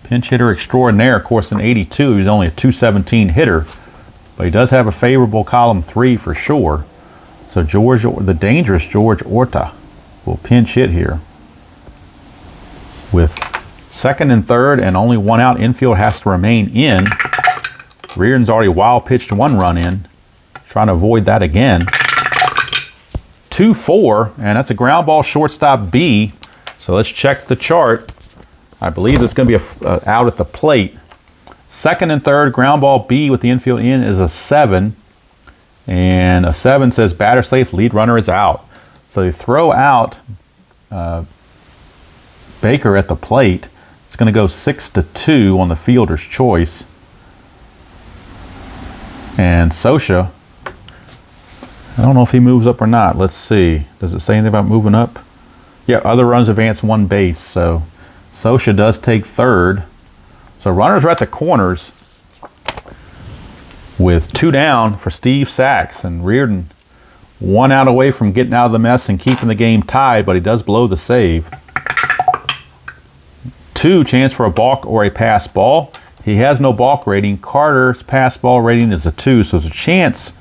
Pinch hitter extraordinaire. Of course, in 82, he's only a .217 hitter. But he does have a favorable column 3 for sure. So the dangerous George Orta will pinch hit here. With second and third and only one out, infield has to remain in. Reardon's already wild pitched 1 run in. Trying to avoid that again. 2-4, and that's a ground ball shortstop B. So let's check the chart. I believe it's going to be out at the plate. Second and third, ground ball B with the infield in is a 7. And a 7 says batter safe, lead runner is out. So you throw out Baker at the plate. It's going to go 6-2 on the fielder's choice. And Scioscia, I don't know if he moves up or not. Let's see. Does it say anything about moving up? Yeah, other runs advance 1 base. So Scioscia does take third. So runners are at the corners with 2 down for Steve Sachs. And Reardon 1 out away from getting out of the mess and keeping the game tied, but he does blow the save. 2, chance for a balk or a pass ball. He has no balk rating. Carter's pass ball rating is a 2, so there's a chance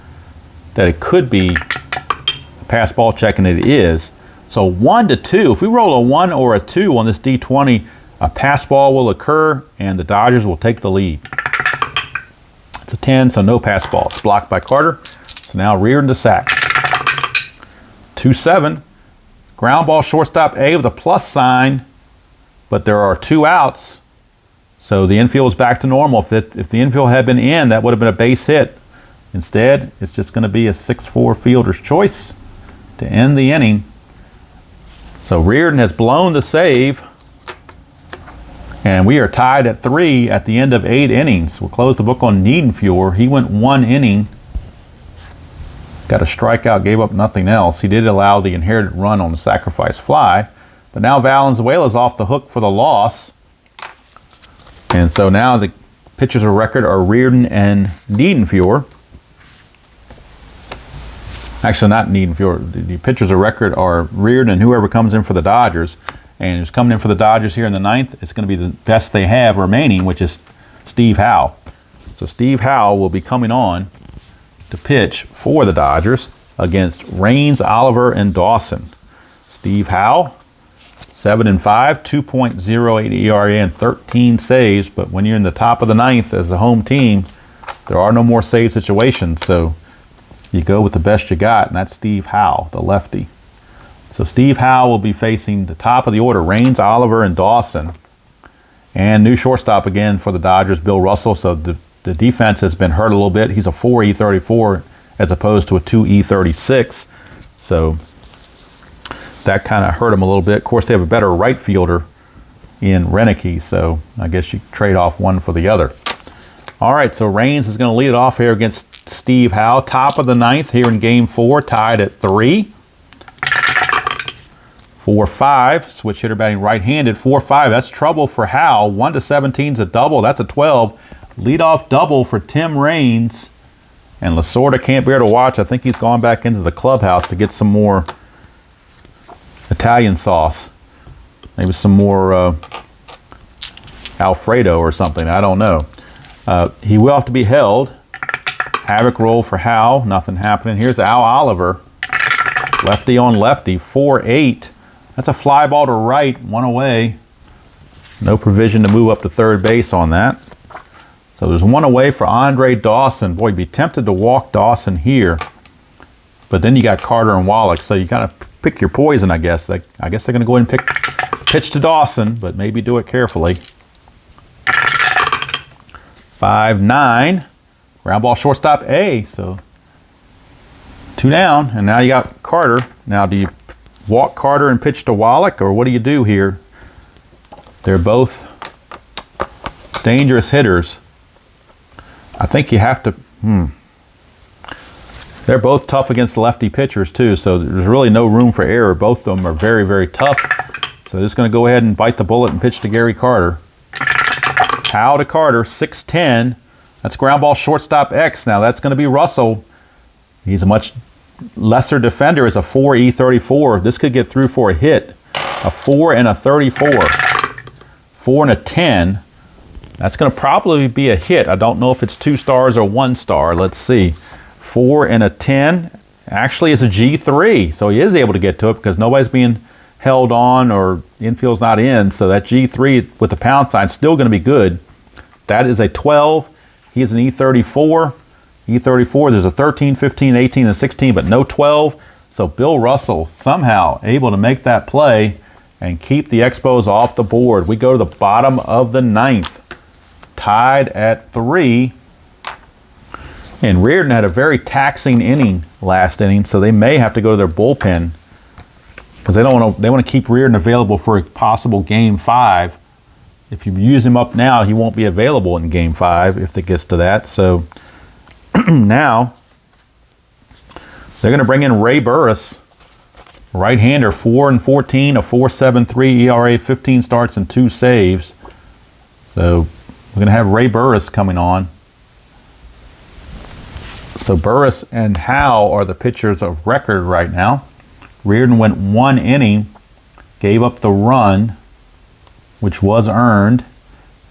that it could be a pass ball check, and it is. So 1-2. If we roll a 1 or a 2 on this D20, a pass ball will occur, and the Dodgers will take the lead. It's a 10, so no pass ball. It's blocked by Carter. So now Reardon to Sachs. 2-7. Ground ball shortstop A with a plus sign, but there are 2 outs. So the infield is back to normal. If the infield had been in, that would have been a base hit. Instead, it's just going to be a 6-4 fielder's choice to end the inning. So Reardon has blown the save. And we are tied at 3 at the end of 8 innings. We'll close the book on Niedenfuhr. He went 1 inning. Got a strikeout, gave up nothing else. He did allow the inherited run on the sacrifice fly. But now Valenzuela's off the hook for the loss. And so now the pitchers of record are Reardon and Niedenfuhr. Actually, not Niedenfuhr. The pitchers of record are Reardon and whoever comes in for the Dodgers. And who's coming in for the Dodgers here in the 9th, it's going to be the best they have remaining, which is Steve Howe. So Steve Howe will be coming on to pitch for the Dodgers against Raines, Oliver, and Dawson. Steve Howe, 7-5, 2.08 ERA and 13 saves. But when you're in the top of the 9th as the home team, there are no more save situations. So you go with the best you got, and that's Steve Howe, the lefty. So Steve Howe will be facing the top of the order, Raines, Oliver, and Dawson. And new shortstop again for the Dodgers, Bill Russell. So the defense has been hurt a little bit. He's a 4 E34 as opposed to a 2 E36. So that kind of hurt him a little bit. Of course, they have a better right fielder in Renicky, so I guess you trade off one for the other. All right, so Raines is going to lead it off here against Steve Howe. Top of the 9th here in Game 4, tied at 3. 4-5, switch hitter batting right-handed. 4-5, that's trouble for Howe. 1-17 is a double, that's a 12. Leadoff double for Tim Raines. And Lasorda can't bear to watch. I think he's gone back into the clubhouse to get some more Italian sauce. Maybe some more Alfredo or something, I don't know. He will have to be held. Havoc roll for Howe. Nothing happening. Here's Al Oliver. Lefty on lefty. 4-8. That's a fly ball to right. One away. No provision to move up to third base on that. So there's one away for Andre Dawson. Boy, you'd be tempted to walk Dawson here. But then you got Carter and Wallach. So you got to pick your poison, I guess. I guess they're going to go ahead and pitch to Dawson, but maybe do it carefully. 5-9. Ground ball shortstop A. So 2 down. And now you got Carter. Now do you walk Carter and pitch to Wallach, or what do you do here? They're both dangerous hitters. I think you have to... They're both tough against lefty pitchers too, so there's really no room for error. Both of them are very, very tough. So they're just going to go ahead and bite the bullet and pitch to Gary Carter. Howe to Carter, 6-10. That's ground ball shortstop X. Now that's going to be Russell. He's a much lesser defender. It's a 4 This could get through for a hit. A 4 and a 34. 4 and a 10. That's going to probably be a hit. I don't know if it's 2 stars or 1 star. Let's see. 4 and a 10. Actually, it's a G3. So he is able to get to it because nobody's being held on or infield's not in. So that G3 with the pound sign is still going to be good. That is a 12. He is an E34. E34, there's a 13, 15, 18, and 16, but no 12. So Bill Russell somehow able to make that play and keep the Expos off the board. We go to the bottom of the 9th. Tied at 3. And Reardon had a very taxing inning last inning, so they may have to go to their bullpen because they want to keep Reardon available for a possible Game 5. If you use him up now, he won't be available in Game 5 if it gets to that. So now they're going to bring in Ray Burris, right-hander, 4-14, a 4.73 ERA, 15 starts and 2 saves. So we're going to have Ray Burris coming on. So Burris and Howe are the pitchers of record right now. Reardon went 1 inning, gave up the run, which was earned.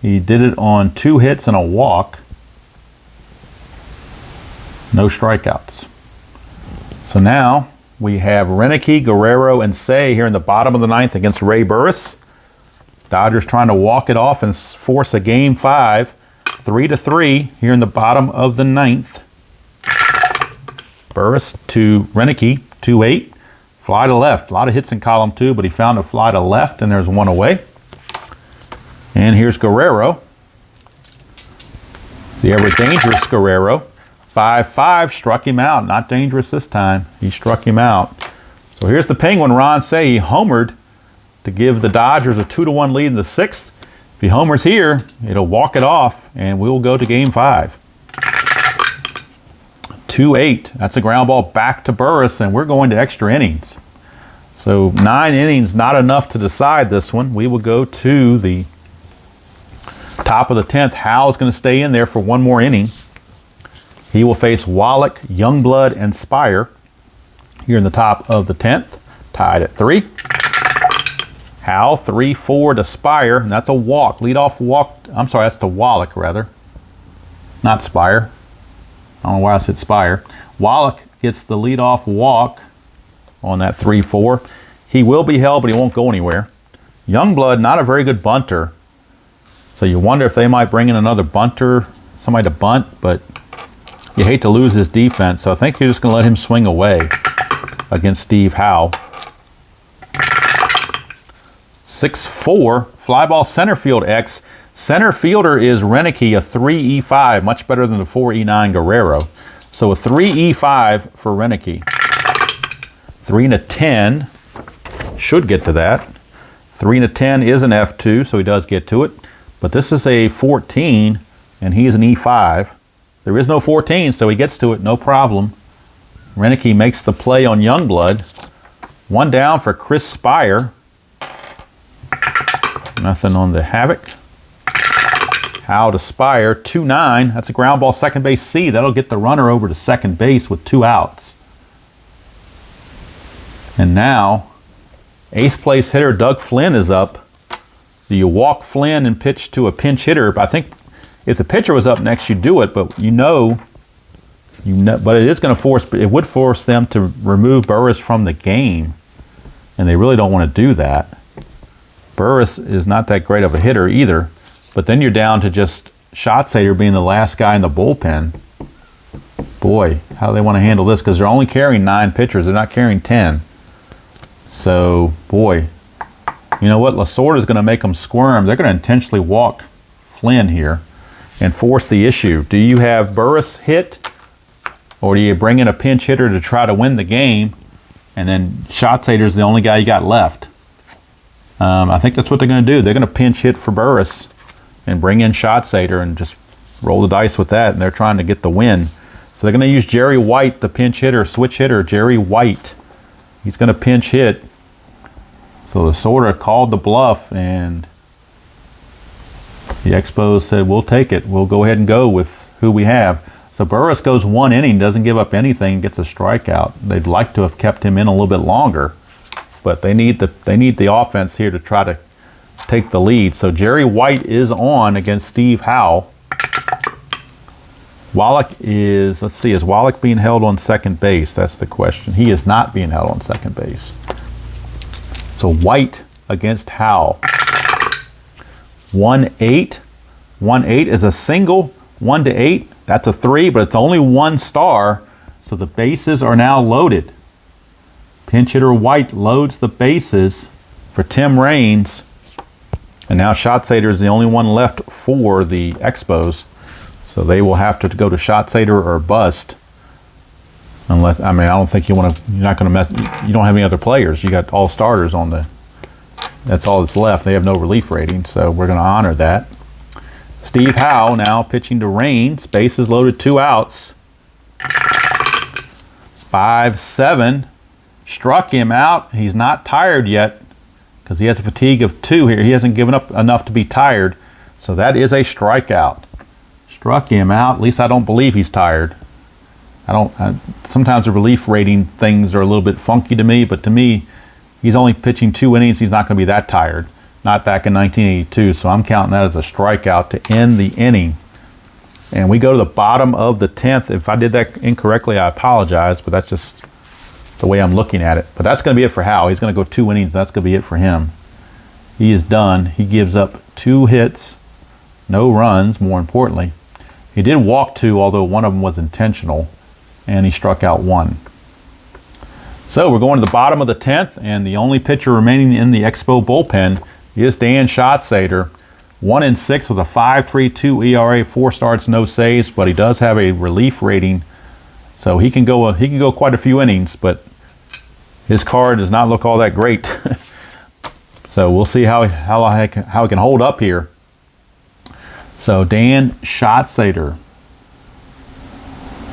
He did it on 2 hits and a walk. No strikeouts. So now we have Renicky, Guerrero, and Say here in the bottom of the 9th against Ray Burris. Dodgers trying to walk it off and force a Game 5. 3-3 here in the bottom of the 9th. Burris to Renicky, 2-8. Fly to left. A lot of hits in column 2, but he found a fly to left, and there's 1 away. And here's Guerrero. The ever dangerous Guerrero. 5-5, struck him out. Not dangerous this time. He struck him out. So here's the Penguin, Ron Say. He homered to give the Dodgers a 2-1 lead in the 6th. If he homers here, it'll walk it off, and we'll go to Game 5. 2-8. That's a ground ball back to Burris, and we're going to extra innings. So 9 innings, not enough to decide this one. We will go to the top of the 10th. Howe's going to stay in there for 1 more inning. He will face Wallach, Youngblood, and Spire here in the top of the 10th. Tied at 3. Howe, 3-4 to Spire, and that's a walk. Leadoff walk. I'm sorry, that's to Wallach, rather. Not Spire. I don't know why I said Spire. Wallach gets the leadoff walk on that 3-4. He will be held, but he won't go anywhere. Youngblood, not a very good bunter. So you wonder if they might bring in another bunter, somebody to bunt, but you hate to lose his defense. So I think you're just going to let him swing away against Steve Howe. 6-4, fly ball center field X. Center fielder is Renicky, a 3-E5, much better than the 4-E9 Guerrero. So a 3-E5 for Renicky. 3-10, should get to that. 3-10 is an F2, so he does get to it. But this is a 14, and he is an E5. There is no 14, so he gets to it, no problem. Renicky makes the play on Youngblood. 1 down for Chris Spire. Nothing on the Havoc. Howe to Spire, 2-9. That's a ground ball, second base C. That'll get the runner over to second base with 2 outs. And now, 8th place hitter Doug Flynn is up. Do you walk Flynn and pitch to a pinch hitter? But I think if the pitcher was up next, you do it, but but it is going to force, it would force them to remove Burris from the game, and they really don't want to do that. Burris is not that great of a hitter either, but then you're down to just Schatzader being the last guy in the bullpen. Boy, how do they want to handle this? Because they're only carrying 9 pitchers. They're not carrying 10. So, boy, you know what? Lasorda's going to make them squirm. They're going to intentionally walk Flynn here and force the issue. Do you have Burris hit, or do you bring in a pinch hitter to try to win the game, and then Schatzader's the only guy you got left? I think that's what they're going to do. They're going to pinch hit for Burris and bring in Schatzader and just roll the dice with that, and they're trying to get the win. So they're going to use Jerry White, the pinch hitter, switch hitter, Jerry White. He's going to pinch hit. So Lasorda called the bluff, and the Expos said, we'll take it. We'll go ahead and go with who we have. So Burris goes 1 inning, doesn't give up anything, gets a strikeout. They'd like to have kept him in a little bit longer, but they need the offense here to try to take the lead. So Jerry White is on against Steve Howe. Wallach is, let's see, is Wallach being held on second base? That's the question. He is not being held on second base. So White against Howe. 1-8. 1-8 is a single. 1-8, that's a 3, but it's only 1 star. So the bases are now loaded. Pinch hitter White loads the bases for Tim Raines. And now Schatzader is the only one left for the Expos. So they will have to go to Schatzader or bust. Unless, I mean, I don't think you're not going to mess, you don't have any other players. You got all starters on that's all that's left. They have no relief rating, so we're going to honor that. Steve Howe now pitching to Raines. Bases loaded, 2 outs. 5-7. Struck him out. He's not tired yet because he has a fatigue of 2 here. He hasn't given up enough to be tired. So that is a strikeout. Struck him out. At least I don't believe he's tired. Sometimes the relief rating things are a little bit funky to me, but to me, he's only pitching 2 innings. He's not going to be that tired. Not back in 1982, so I'm counting that as a strikeout to end the inning. And we go to the bottom of the 10th. If I did that incorrectly, I apologize, but that's just the way I'm looking at it. But that's going to be it for Howe. He's going to go 2 innings. That's going to be it for him. He is done. He gives up 2 hits, no runs, more importantly. He did walk 2, although one of them was intentional, and he struck out 1. So we're going to the bottom of the 10th, and the only pitcher remaining in the Expo bullpen is Dan Schatzader. 1-6 with a 5.32 ERA, 4 starts, no saves, but he does have a relief rating, so he can go quite a few innings, but his card does not look all that great. So we'll see how he can hold up here. So Dan Schatzader,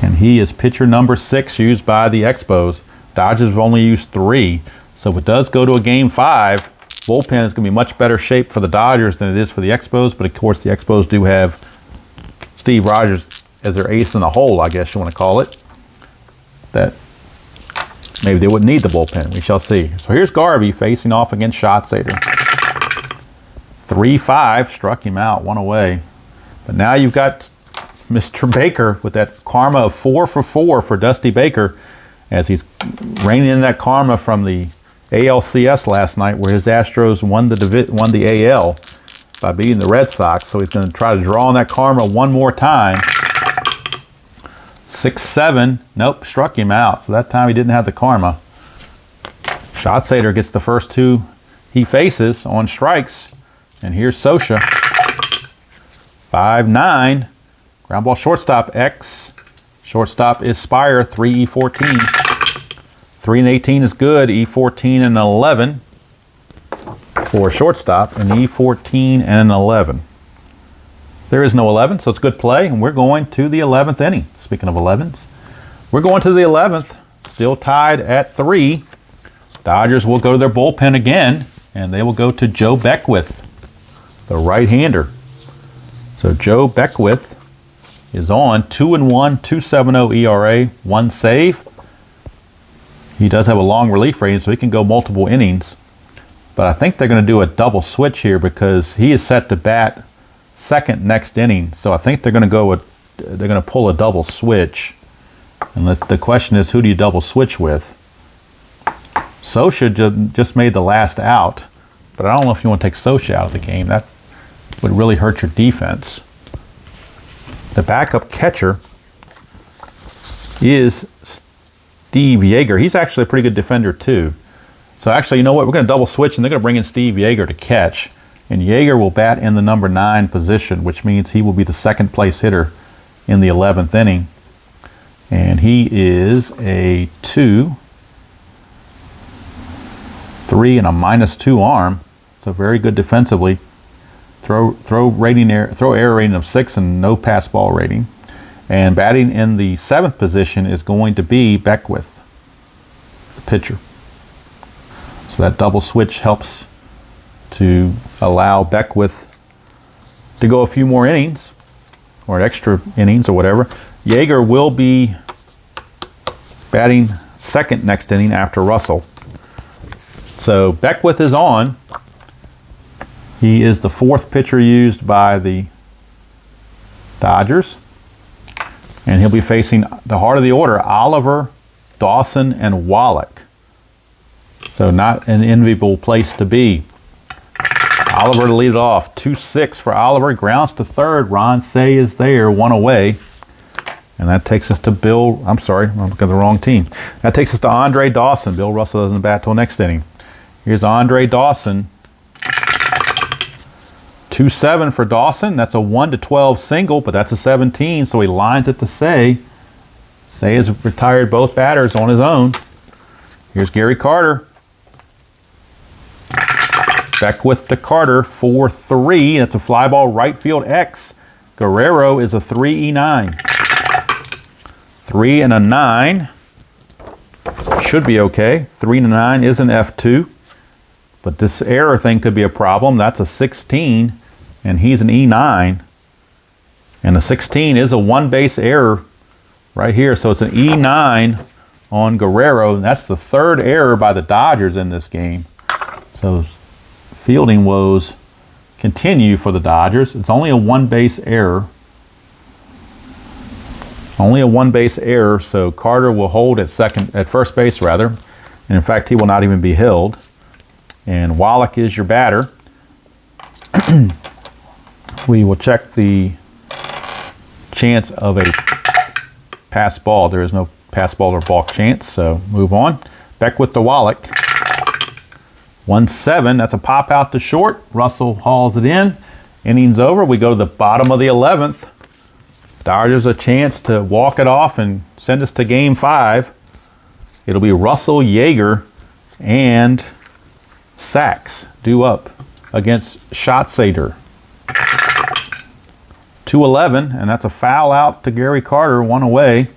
and he is pitcher number 6 used by the Expos. Dodgers have only used 3, so if it does go to a game 5, bullpen is going to be much better shape for the Dodgers than it is for the Expos, but of course the Expos do have Steve Rogers as their ace in the hole, I guess you want to call it. That maybe they wouldn't need the bullpen. We shall see. So here's Garvey facing off against Schatzader. 3-5, struck him out, 1 away. But now you've got Mr. Baker with that karma of 4 for 4 for Dusty Baker, as he's reining in that karma from the ALCS last night, where his Astros won the AL by beating the Red Sox. So he's going to try to draw on that karma one more time. 6-7, nope, struck him out. So that time he didn't have the karma. Schatzader gets the first 2 he faces on strikes, and here's Sosha. 5-9, ground ball shortstop X. Shortstop is Spire, 3E14. 3-18 is good, E14 and 11 for shortstop, and E14 and 11. There is no 11, so it's good play, and we're going to the 11th inning. Speaking of 11s, we're going to the 11th, still tied at 3. Dodgers will go to their bullpen again, and they will go to Joe Beckwith, the right-hander. So Joe Beckwith is on, 2-1, 2.70 ERA, 1 save. He does have a long relief rating, so he can go multiple innings. But I think they're going to do a double switch here because he is set to bat second next inning. So I think they're going to pull a double switch. And the question is, who do you double switch with? Sosha just made the last out, but I don't know if you want to take Sosha out of the game. That would really hurt your defense. The backup catcher is Steve Yeager. He's actually a pretty good defender too. So actually, you know what? We're going to double switch, and they're going to bring in Steve Yeager to catch. And Yeager will bat in the number 9 position, which means he will be the second place hitter in the 11th inning. And he is a 2, 3, and a -2 arm. So very good defensively. Throw error rating of 6 and no pass ball rating. And batting in the 7th position is going to be Beckwith, the pitcher. So that double switch helps to allow Beckwith to go a few more innings, or extra innings or whatever. Yeager will be batting second next inning after Russell. So Beckwith is on. He is the 4th pitcher used by the Dodgers. And he'll be facing the heart of the order, Oliver, Dawson, and Wallach. So not an enviable place to be. Oliver to lead it off. 2-6 for Oliver. Grounds to third. Ron Say is there, 1 away. And that takes us to I'm looking at the wrong team. That takes us to Andre Dawson. Bill Russell doesn't bat till next inning. Here's Andre Dawson. 2-7 for Dawson. That's a 1-12 single, but that's a 17, so he lines it to Say. Say has retired both batters on his own. Here's Gary Carter. Beckwith to Carter, 4-3. That's a fly ball right field X. Guerrero is a 3-9. 3 and a 9. Should be okay. 3 and a 9 is an F2. But this error thing could be a problem. That's a 16, and he's an E9. And the 16 is a 1-base error right here. So it's an E9 on Guerrero. And that's the 3rd error by the Dodgers in this game. So fielding woes continue for the Dodgers. It's only a 1-base error. Only a 1-base error, so Carter will hold at first base rather. And in fact, he will not even be held. And Wallach is your batter. We will check the chance of a pass ball. There is no pass ball or balk chance, so move on. Beckwith to Wallach. 1-7, that's a pop out to short. Russell hauls it in. Innings over. We go to the bottom of the 11th. Dodgers a chance to walk it off and send us to game 5. It'll be Russell, Yeager, and Sachs due up against Schatzeder. 2-11, and that's a foul out to Gary Carter, 1 away.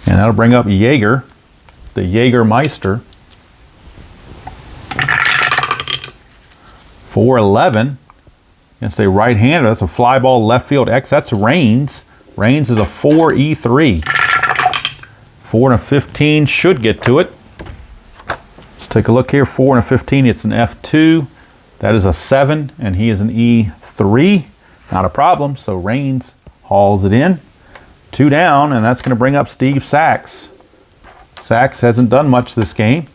And that'll bring up Yeager, the Jägermeister. 4-11 against a right-hander. That's a fly ball left field X. That's Raines. Raines is a 4E3. 4 and a 15 should get to it. Let's take a look here. 4 and a 15, it's an F2. That is a 7, and he is an E3. Not a problem, so Raines hauls it in. 2 down, and that's going to bring up Steve Sachs. Sachs hasn't done much this game.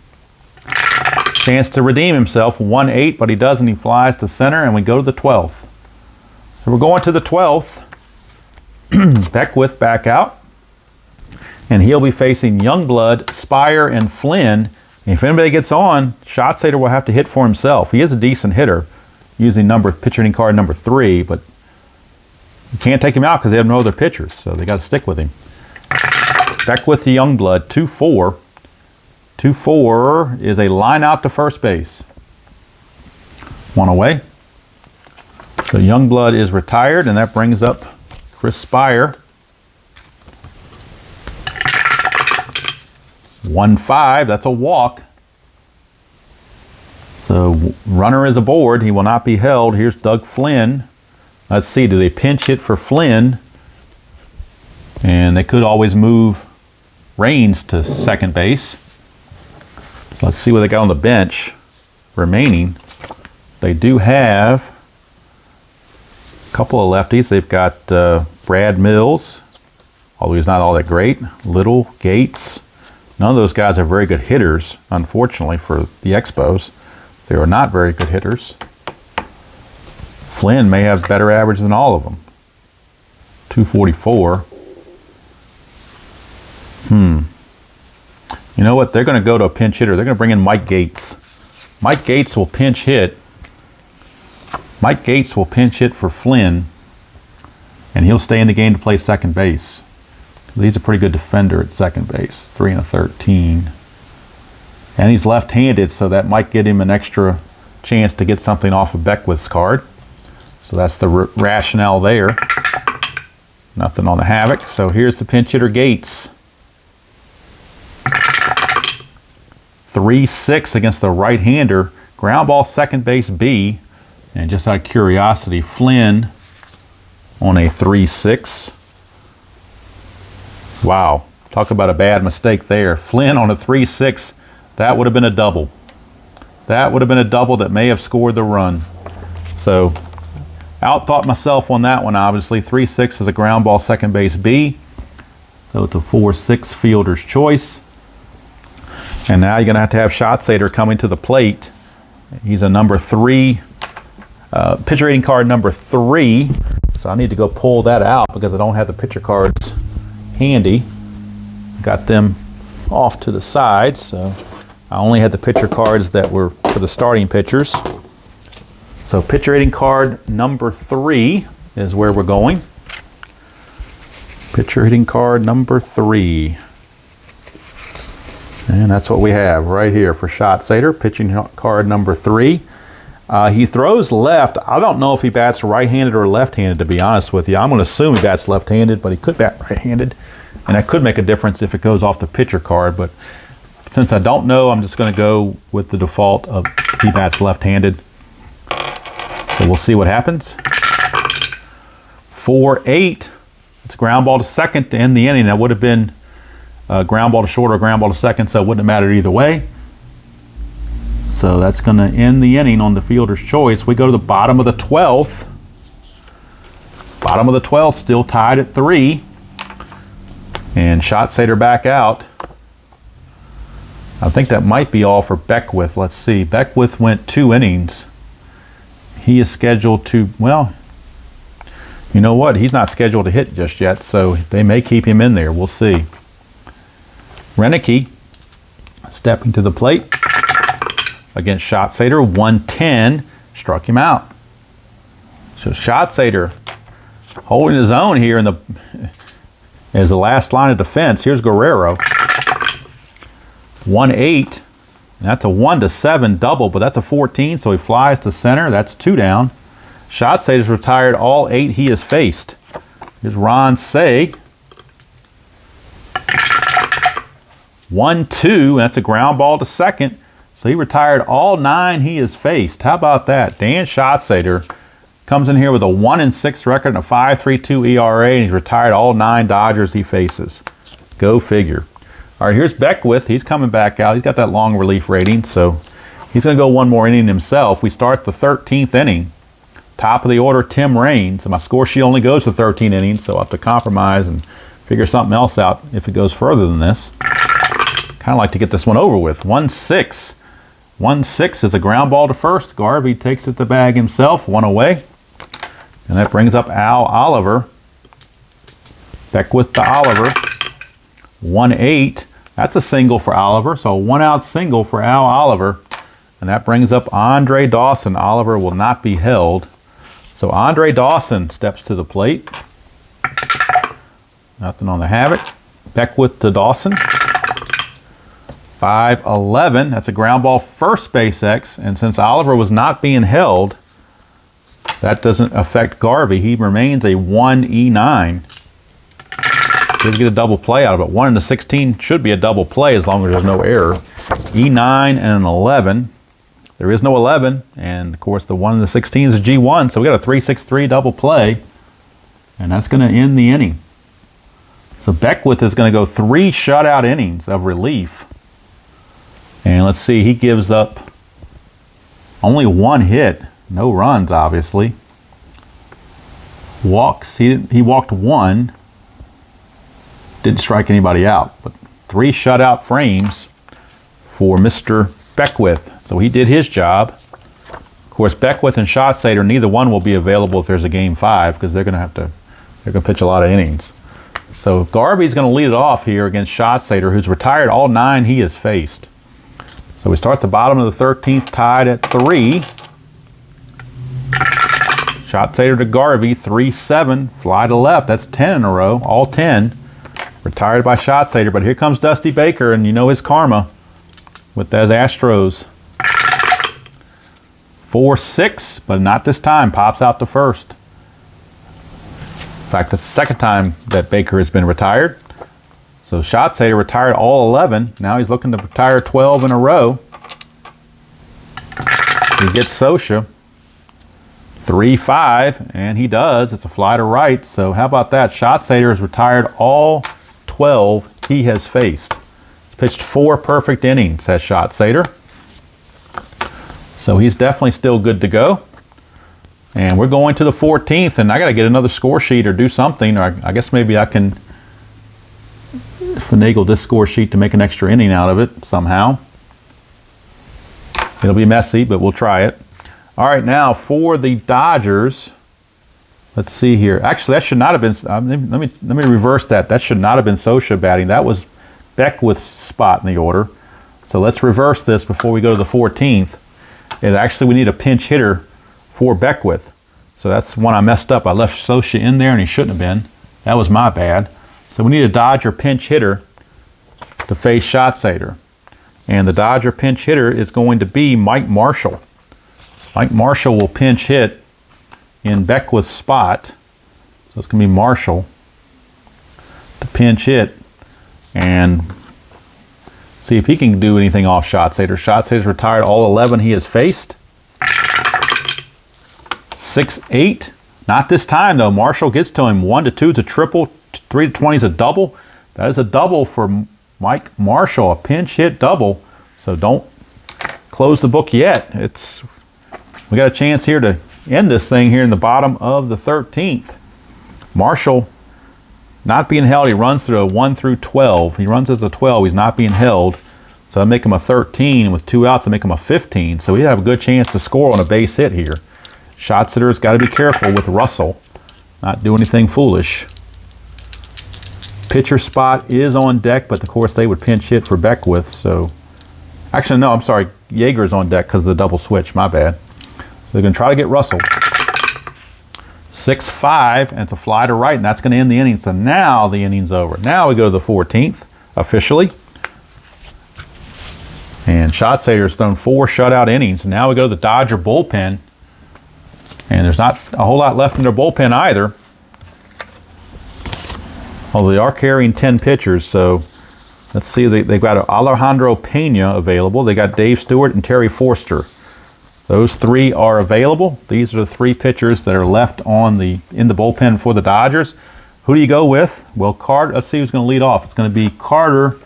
Chance to redeem himself, 1-8, but he doesn't. He flies to center, and we go to the 12th. So we're going to the 12th. Beckwith back out, and he'll be facing Youngblood, Spire, and Flynn. And if anybody gets on, Schatzeder will have to hit for himself. He is a decent hitter, using pitcher hitting card number 3, but you can't take him out because they have no other pitchers, so they got to stick with him. Beckwith to Youngblood, 2-4. 2-4 is a line out to first base. 1 away. So Youngblood is retired, and that brings up Chris Spire. 1-5, that's a walk. So runner is aboard. He will not be held. Here's Doug Flynn. Let's see, do they pinch hit for Flynn? And they could always move Raines to second base. So let's see what they got on the bench remaining. They do have couple of lefties. They've got Brad Mills, although he's not all that great. Little, Gates. None of those guys are very good hitters, unfortunately, for the Expos. They are not very good hitters. Flynn may have better average than all of them. 244. You know what? They're going to go to a pinch hitter. They're going to bring in Mike Gates. Mike Gates will pinch hit. Mike Gates will pinch hit for Flynn, and he'll stay in the game to play second base. He's a pretty good defender at second base, 3 and a 13. And he's left-handed, so that might get him an extra chance to get something off of Beckwith's card. So that's the rationale there. Nothing on the Havoc. So here's the pinch hitter, Gates. 3-6 against the right-hander. Ground ball, second base, B. And just out of curiosity, Flynn on a 3-6. Wow, talk about a bad mistake there. Flynn on a 3-6, that would have been a double. That would have been a double that may have scored the run. So, outthought myself on that one, obviously. 3-6 is a ground ball, second base, B. So it's a 4-6 fielder's choice. And now you're going to have Schatzader coming to the plate. He's a number 3, pitcher rating card number 3. So I need to go pull that out because I don't have the pitcher cards handy. Got them off to the side, so I only had the pitcher cards that were for the starting pitchers. So pitcher rating card number 3 is where we're going. Pitcher hitting card number 3. And that's what we have right here for Schatzader, pitching card number 3. He throws left. I don't know if he bats right-handed or left-handed, to be honest with you. I'm going to assume he bats left-handed, but he could bat right-handed. And that could make a difference if it goes off the pitcher card. But since I don't know, I'm just going to go with the default of he bats left-handed. So we'll see what happens. 4-8. It's ground ball to second to end the inning. That would have been ground ball to short or ground ball to second, so it wouldn't have mattered either way. So that's going to end the inning on the fielder's choice. We go to the bottom of the 12th. Bottom of the 12th, still tied at 3. And Schatzader back out. I think that might be all for Beckwith. Let's see. Beckwith went 2 innings. He is scheduled to, well, you know what? He's not scheduled to hit just yet, so they may keep him in there. We'll see. Renicky stepping to the plate against Schatzader. 110, struck him out. So Schatzader holding his own here in the as the last line of defense. Here's Guerrero. 1-8. That's a 1-7 double, but that's a 14, so he flies to center. That's 2 down. Schatzader's retired all 8 he has faced. Here's Ron Say. 1-2. That's a ground ball to second. So he retired all 9 he has faced. How about that? Dan Schatzader comes in here with a 1-6 record and a 5.32 ERA, and he's retired all 9 Dodgers he faces. Go figure. All right, here's Beckwith. He's coming back out. He's got that long relief rating, so he's going to go one more inning himself. We start the 13th inning. Top of the order, Tim Raines. And my score sheet only goes to 13 innings, so I'll have to compromise and figure something else out if it goes further than this. Kind of like to get this one over with. 1-6. 1-6 is a ground ball to first. Garvey takes it to bag himself, 1 away. And that brings up Al Oliver. Beckwith to Oliver. 1-8. That's a single for Oliver. So a 1-out single for Al Oliver. And that brings up Andre Dawson. Oliver will not be held. So Andre Dawson steps to the plate. Nothing on the Havoc. Beckwith to Dawson. 5-11. That's a ground ball first base X. And since Oliver was not being held, that doesn't affect Garvey. He remains a 1E9. So we get a double play out of it. 1-16 should be a double play as long as there's no error. E9 and an 11. There is no 11. And of course the 1-16 is a G1. So we got a 3-6-3 double play. And that's going to end the inning. So Beckwith is going to go 3 shutout innings of relief. And let's see, he gives up only 1 hit. No runs, obviously. Walks, he walked 1. Didn't strike anybody out, but 3 shutout frames for Mr. Beckwith. So he did his job. Of course, Beckwith and Schatzeder, neither one will be available if there's a game 5 because they're going to pitch a lot of innings. So Garvey's going to lead it off here against Schatzeder, who's retired all 9 he has faced. So we start the bottom of the 13th tied at 3. Schatzeder to Garvey, 3-7, fly to left. That's 10 in a row, all 10. Retired by Schatzeder, but here comes Dusty Baker, and you know his karma with those Astros. 4-6, but not this time. Pops out to first. In fact, that's the second time that Baker has been retired. So Schatzeder retired all 11. Now he's looking to retire 12 in a row. He gets Scioscia. 3-5, and he does. It's a fly to right. So how about that? Schatzeder has retired all 12 he has faced. He's pitched 4 perfect innings, has Schatzeder. So he's definitely still good to go. And we're going to the 14th, and I got to get another score sheet or do something. Or I guess maybe I can finagle this score sheet to make an extra inning out of it somehow. It'll be messy, but we'll try it. All right, now for the Dodgers, let's see here. Actually, that should not have been, let me reverse that. That should not have been Scioscia batting. That was Beckwith's spot in the order. So let's reverse this before we go to the 14th. And actually, we need a pinch hitter for Beckwith. So that's one I messed up. I left Scioscia in there, and he shouldn't have been. That was my bad. So we need a Dodger pinch hitter to face Schatzeder. And the Dodger pinch hitter is going to be Mike Marshall. Mike Marshall will pinch hit in Beckwith's spot. So it's going to be Marshall to pinch hit and see if he can do anything off Schatzeder. Schatzeder's retired all 11 he has faced. 6-8. Not this time, though. Marshall gets to him. 1-2 is a triple. 3-20 is a double. That is a double for Mike Marshall. A pinch hit double. So don't close the book yet. We got a chance here to end this thing here in the bottom of the 13th. Marshall not being held. He runs through a 1 through 12. He runs as a 12. He's not being held. So that'll make him a 13. With 2 outs, that'll make him a 15. So he'd have a good chance to score on a base hit here. Schatzeder's got to be careful with Russell. Not do anything foolish. Pitcher spot is on deck, but of course they would pinch hit for Beckwith. So, actually, no, I'm sorry. Yeager's on deck because of the double switch. My bad. So they're going to try to get Russell. 6-5, and it's a fly to right, and that's going to end the inning. So now the inning's over. Now we go to the 14th, officially. And Schatzeder's thrown 4 shutout innings. And now we go to the Dodger bullpen. And there's not a whole lot left in their bullpen either. Although they are carrying 10 pitchers, so let's see. They've got Alejandro Pena available. They got Dave Stewart and Terry Forster. Those 3 are available. These are the 3 pitchers that are left in the bullpen for the Dodgers. Who do you go with? Well, Carter. Let's see who's going to lead off. It's going to be Carter,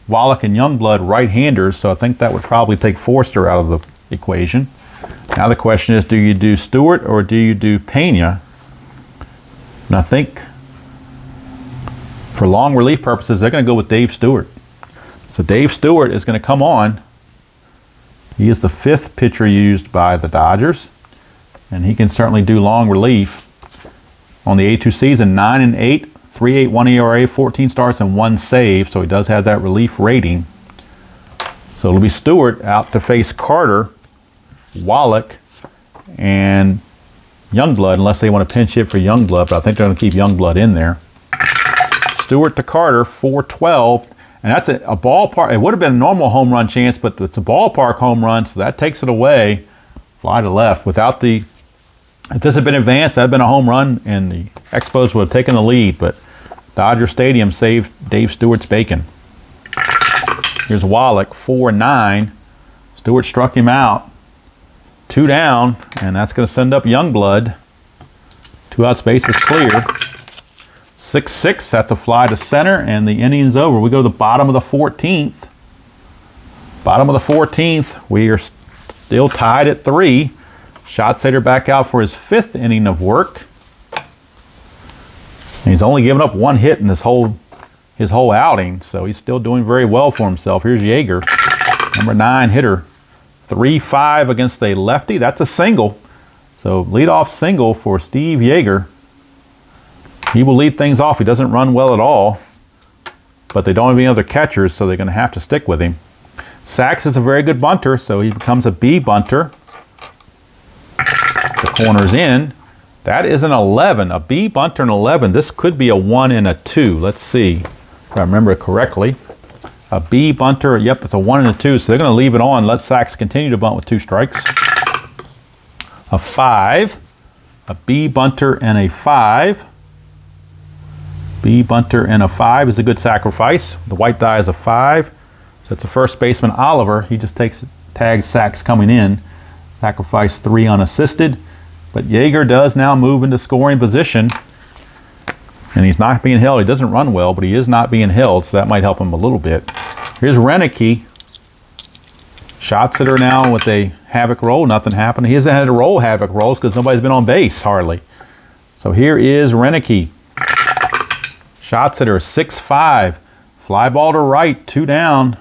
Wallach, and Youngblood, right-handers. So I think that would probably take Forster out of the equation. Now the question is, do you do Stewart or do you do Pena? And I think for long relief purposes, they're going to go with Dave Stewart. So Dave Stewart is going to come on. He is the 5th pitcher used by the Dodgers, and he can certainly do long relief. On the A2 season, 9-8, 3.81 ERA, 14 starts, and 1 save, so he does have that relief rating. So it'll be Stewart out to face Carter, Wallach, and Youngblood, unless they want to pinch hit for Youngblood, but I think they're going to keep Youngblood in there. Stewart to Carter, 4-12. And that's a ballpark. It would have been a normal home run chance, but it's a ballpark home run, so that takes it away. Fly to left. If this had been advanced, that would have been a home run, and the Expos would have taken the lead. But Dodger Stadium saved Dave Stewart's bacon. Here's Wallach, 4-9. Stewart struck him out. 2 down, and that's going to send up Youngblood. 2 outs, base is clear. 6-6, that's a fly to center, and the inning's over. We go to the bottom of the 14th. Bottom of the 14th, we are still tied at 3. Schatzeder back out for his 5th inning of work. And he's only given up 1 hit in his whole outing, so he's still doing very well for himself. Here's Yeager, number 9 hitter. 3-5 against a lefty. That's a single. So leadoff single for Steve Yeager. He will lead things off. He doesn't run well at all, but they don't have any other catchers, so they're going to have to stick with him. Sachs is a very good bunter, so he becomes a B bunter. The corner's in. That is an 11. A B bunter and 11. This could be a 1 and a 2. Let's see if I remember it correctly. A B bunter, yep, it's a 1 and a 2, so they're going to leave it on. Let Sachs continue to bunt with 2 strikes. A 5. A B bunter and a 5. B bunter and a 5 is a good sacrifice. The white die is a 5. So it's a first baseman, Oliver. He just tags Sachs coming in. Sacrifice 3 unassisted. But Yeager does now move into scoring position. And he's not being held. He doesn't run well, but he is not being held, so that might help him a little bit. Here's Renicky. Shots that are now with a havoc roll. Nothing happened. He hasn't had to roll havoc rolls because nobody's been on base, hardly. So here is Renicky. Shots that are 6-5. Fly ball to right, 2 down.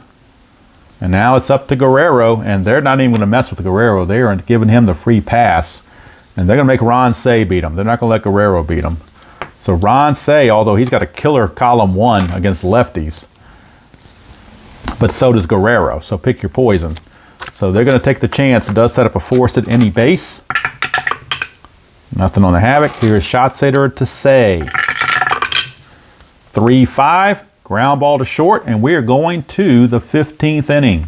And now it's up to Guerrero, and they're not even going to mess with Guerrero. They are giving him the free pass. And they're going to make Ron Say beat him. They're not going to let Guerrero beat him. So Ron Say, although he's got a killer column 1 against lefties, but so does Guerrero. So pick your poison. So they're going to take the chance. It does set up a force at any base. Nothing on the havoc. Here's Schatzeder to Say. 3-5. Ground ball to short, and we are going to the 15th inning.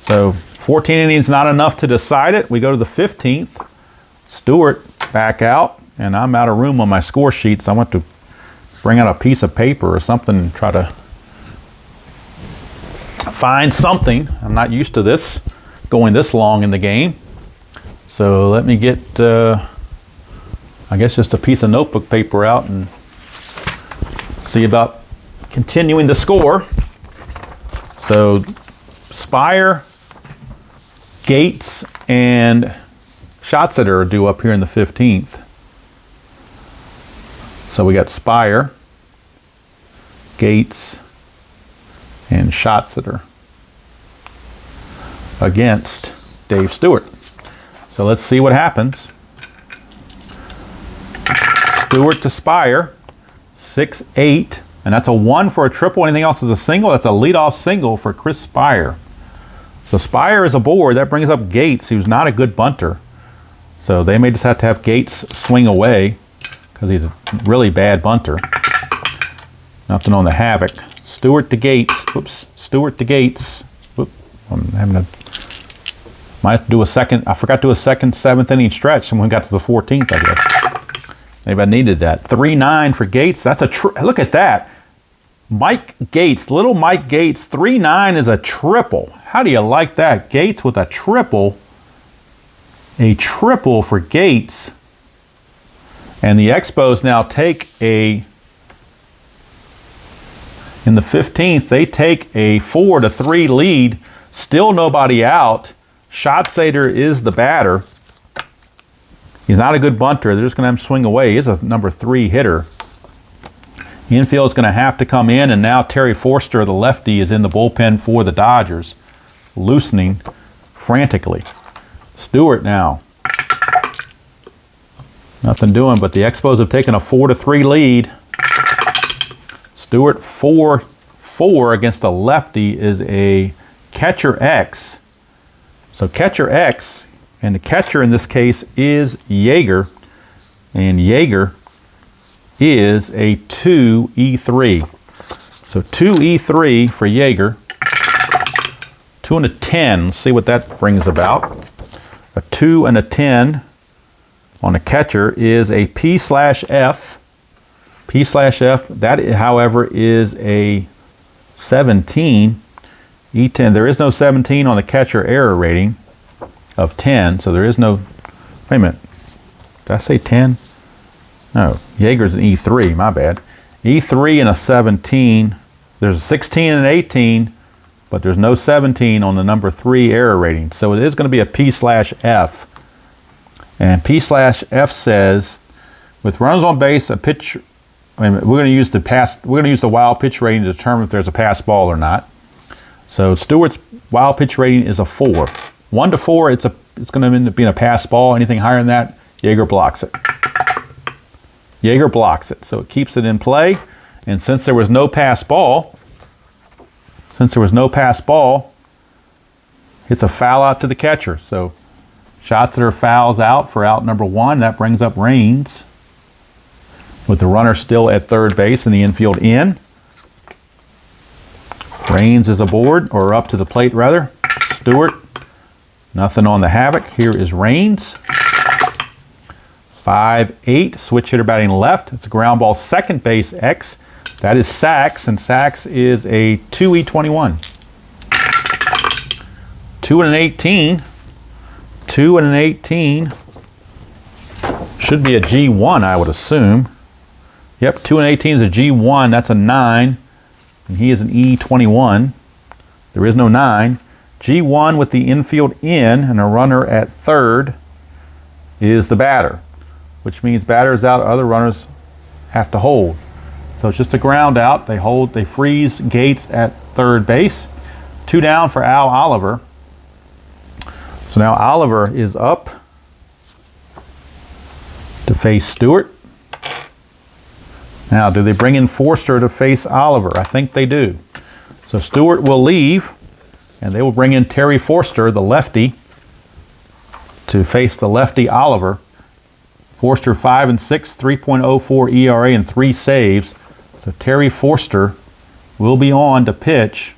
So 14 innings not enough to decide it. We go to the 15th. Stewart back out, and I'm out of room on my score sheet, so I want to bring out a piece of paper or something and try to find something. I'm not used to this, going this long in the game. So let me get, I guess, just a piece of notebook paper out and see about continuing the score. So Spire, Gates, and Schatzeder are due up here in the 15th. So we got Spire, Gates, and Schatzeder against Dave Stewart. So let's see what happens. Stewart to Spire, 6-8. And that's a 1 for a triple. Anything else is a single. That's a leadoff single for Chris Spire. So Spire is aboard. That brings up Gates, who's not a good bunter. So they may just have to have Gates swing away because he's a really bad bunter. Nothing on the havoc. Stewart to Gates. Whoops. Stewart to Gates. Whoop. I'm having to. Might have to do a second. I forgot to do a second 7th inning stretch and we got to the 14th, I guess. Maybe I needed that. 3-9 for Gates. That's a look at that. Mike Gates, little Mike Gates, 3-9 is a triple. How do you like that? Gates with a triple. A triple for Gates. And the Expos now take in the 15th, they take a 4-3 lead. Still nobody out. Schatzeder is the batter. He's not a good bunter. They're just going to have him swing away. He's a number 3 hitter. Infield's going to have to come in, and now Terry Forster, the lefty, is in the bullpen for the Dodgers, loosening frantically. Stewart now. Nothing doing, but the Expos have taken a 4-3 lead. Stewart 4-4 against a lefty is a catcher X. So catcher X, and the catcher in this case is Yeager, and Yeager is a 2-E3. So 2-E3 for Yeager. 2 and a 10. Let's see what that brings about. A 2 and a 10 on a catcher is a P/F. P/F. That, however, is a 17. E10. There is no 17 on the catcher error rating of 10. So there is no. Wait a minute. Did I say 10? No, Yeager's an E3, my bad. E3 and a 17. There's a 16 and an 18, but there's no 17 on the number 3 error rating. So it is going to be a P/F. And P/F says, with runners on base, a pitcher I mean, we're going to use the wild pitch rating to determine if there's a pass ball or not. So Stewart's wild pitch rating is a 4. 1 to 4, it's going to end up being a pass ball. Anything higher than that, Yeager blocks it. Yeager blocks it, so it keeps it in play. And since there was no pass ball, it's a foul out to the catcher. So Schatzeder fouls out for out number 1. That brings up Raines with the runner still at third base and the infield in. Raines is aboard, or up to the plate rather. Stewart, nothing on the havoc. Here is Raines. 5-8, switch hitter batting left. It's a ground ball, second base X. That is Sachs, and Sachs is a 2E21. 2 and an 18. 2 and an 18. Should be a G1, I would assume. Yep, 2 and 18 is a G1. That's a 9. And he is an E21. There is no 9. G1 with the infield in and a runner at third is the batter, which means batters out, other runners have to hold. So it's just a ground out. They freeze Gates at third base. 2 down for Al Oliver. So now Oliver is up to face Stewart. Now, do they bring in Forster to face Oliver? I think they do. So Stewart will leave, and they will bring in Terry Forster, the lefty, to face the lefty Oliver. Forster 5 and 6, 3.04 ERA and 3 saves. So Terry Forster will be on to pitch.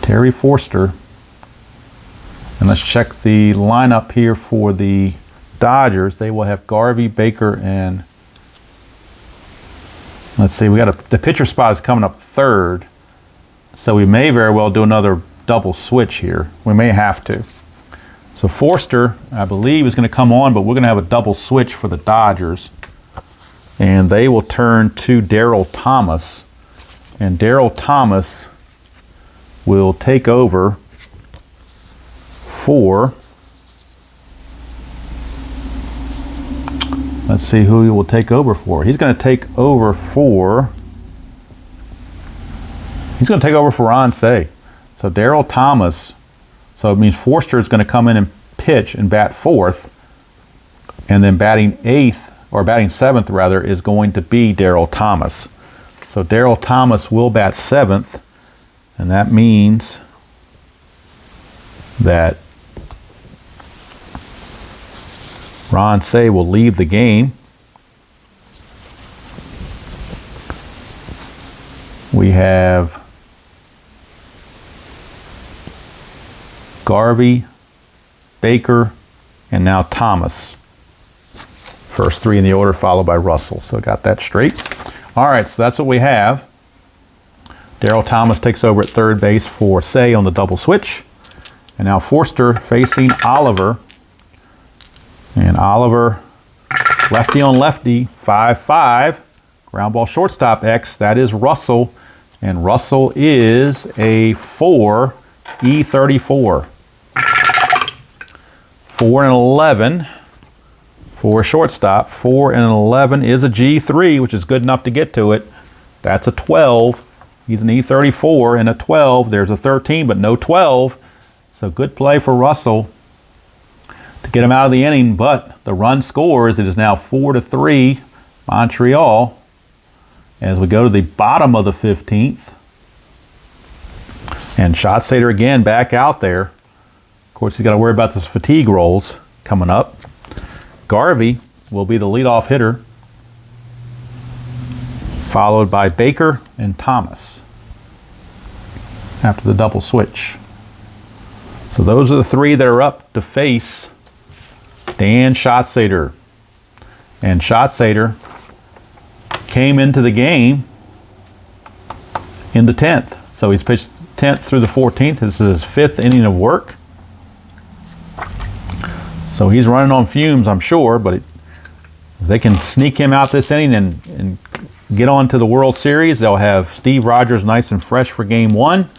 Terry Forster. And let's check the lineup here for the Dodgers. They will have Garvey, Baker, and let's see, the pitcher spot is coming up third. So we may very well do another double switch here. We may have to. So Forster, I believe, is going to come on, but we're going to have a double switch for the Dodgers. And they will turn to Daryl Thomas. And Daryl Thomas will take over for, let's see who he will take over for. He's going to take over for Ron Say. So Daryl Thomas, so it means Forster is going to come in and pitch and bat fourth, and then batting seventh rather, is going to be Daryl Thomas. So Daryl Thomas will bat seventh, and that means that Ron Say will leave the game. We have Garvey, Baker, and now Thomas. First 3 in the order, followed by Russell. So got that straight. All right, so that's what we have. Daryl Thomas takes over at third base for Say on the double switch. And now Forster facing Oliver. And Oliver, lefty on lefty, 5-5. Ground ball shortstop X, that is Russell. And Russell is a 4 E34. 4 and 11 for shortstop. 4 and 11 is a G3, which is good enough to get to it. That's a 12. He's an E34 and a 12. There's a 13, but no 12. So good play for Russell to get him out of the inning, but the run scores. It is now 4-3 Montreal as we go to the bottom of the 15th. And Schatzeder again back out there. Of course, he's got to worry about those fatigue rolls coming up. Garvey will be the leadoff hitter, followed by Baker and Thomas after the double switch. So those are the 3 that are up to face Dan Schatzeder. And Schatzeder came into the game in the 10th. So he's pitched 10th through the 14th. This is his 5th inning of work. So he's running on fumes, I'm sure, but if they can sneak him out this inning and get on to the World Series, they'll have Steve Rogers nice and fresh for Game 1.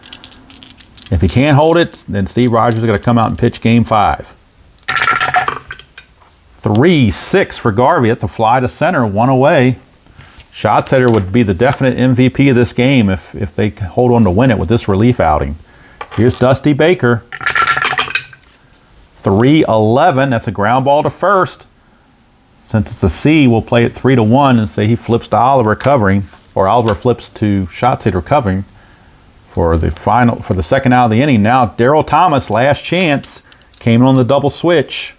If he can't hold it, then Steve Rogers is going to come out and pitch Game 5. 3-6 for Garvey. That's a fly to center, one away. Schatzader would be the definite MVP of this game if they hold on to win it with this relief outing. Here's Dusty Baker. 3-11. That's a ground ball to first. Since it's a C, we'll play it 3-1 and say he flips to Oliver covering, or Oliver flips to Schatzader covering for the second out of the inning. Now Darryl Thomas, last chance, came on the double switch.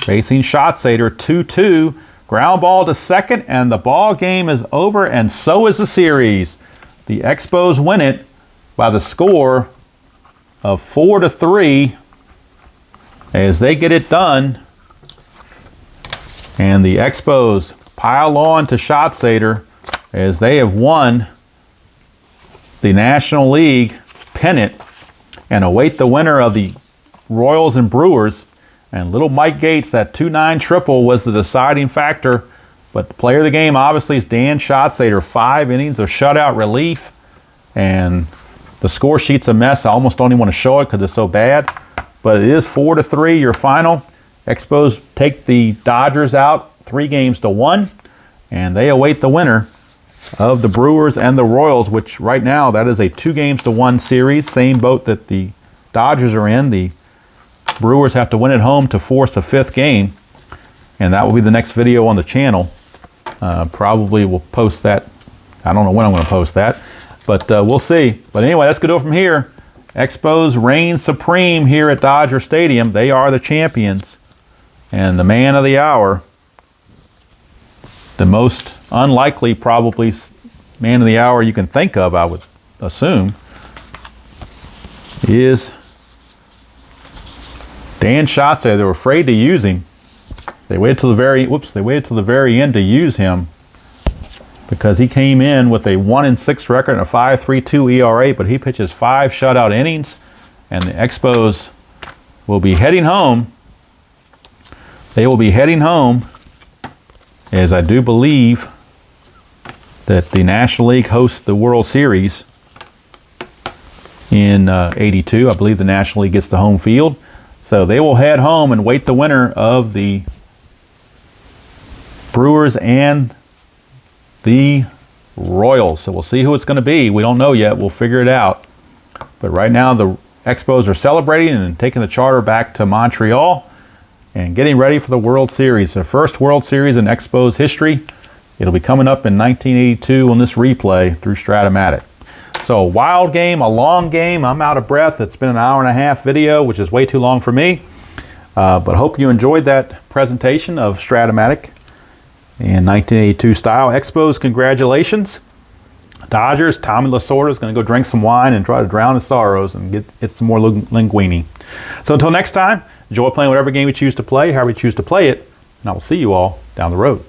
Facing Schatzader, 2-2. Ground ball to second, and the ball game is over, and so is the series. The Expos win it by the score of 4-3 as they get it done. And the Expos pile on to Schatzader as they have won the National League pennant and await the winner of the Royals and Brewers. And little Mike Gates, that 2-9 triple was the deciding factor. But the player of the game, obviously, is Dan Schatzader. 5 innings of shutout relief. And the score sheet's a mess. I almost don't even want to show it because it's so bad. But it is 4-3, your final. Expos take the Dodgers out 3-1. And they await the winner of the Brewers and the Royals, which right now, that is a 2-1 series. Same boat that the Dodgers are in. The Brewers have to win at home to force a 5th game, and that will be the next video on the channel. Probably will post that. I don't know when I'm going to post that, but we'll see. But anyway, let's go from here. Expos reign supreme here at Dodger Stadium. They are the champions, and the man of the hour, the most unlikely probably man of the hour you can think of, I would assume, is Dan Schatzader. They were afraid to use him. They waited till the very end to use him because he came in with a 1-6 record and a 5.32 ERA, but he pitches 5 shutout innings, and the Expos will be heading home. They will be heading home, as I do believe that the National League hosts the World Series in '82. I believe the National League gets the home field. So they will head home and wait the winner of the Brewers and the Royals. So we'll see who it's going to be. We don't know yet. We'll figure it out. But right now the Expos are celebrating and taking the charter back to Montreal and getting ready for the World Series. The first World Series in Expos history. It'll be coming up in 1982 on this replay through Strat-O-Matic. So a wild game, a long game. I'm out of breath. It's been an hour-and-a-half video, which is way too long for me. But hope you enjoyed that presentation of Strat-O-Matic in 1982 style. Expos, congratulations. Dodgers, Tommy Lasorda is going to go drink some wine and try to drown his sorrows and get some more linguine. So until next time, enjoy playing whatever game you choose to play, however you choose to play it, and I will see you all down the road.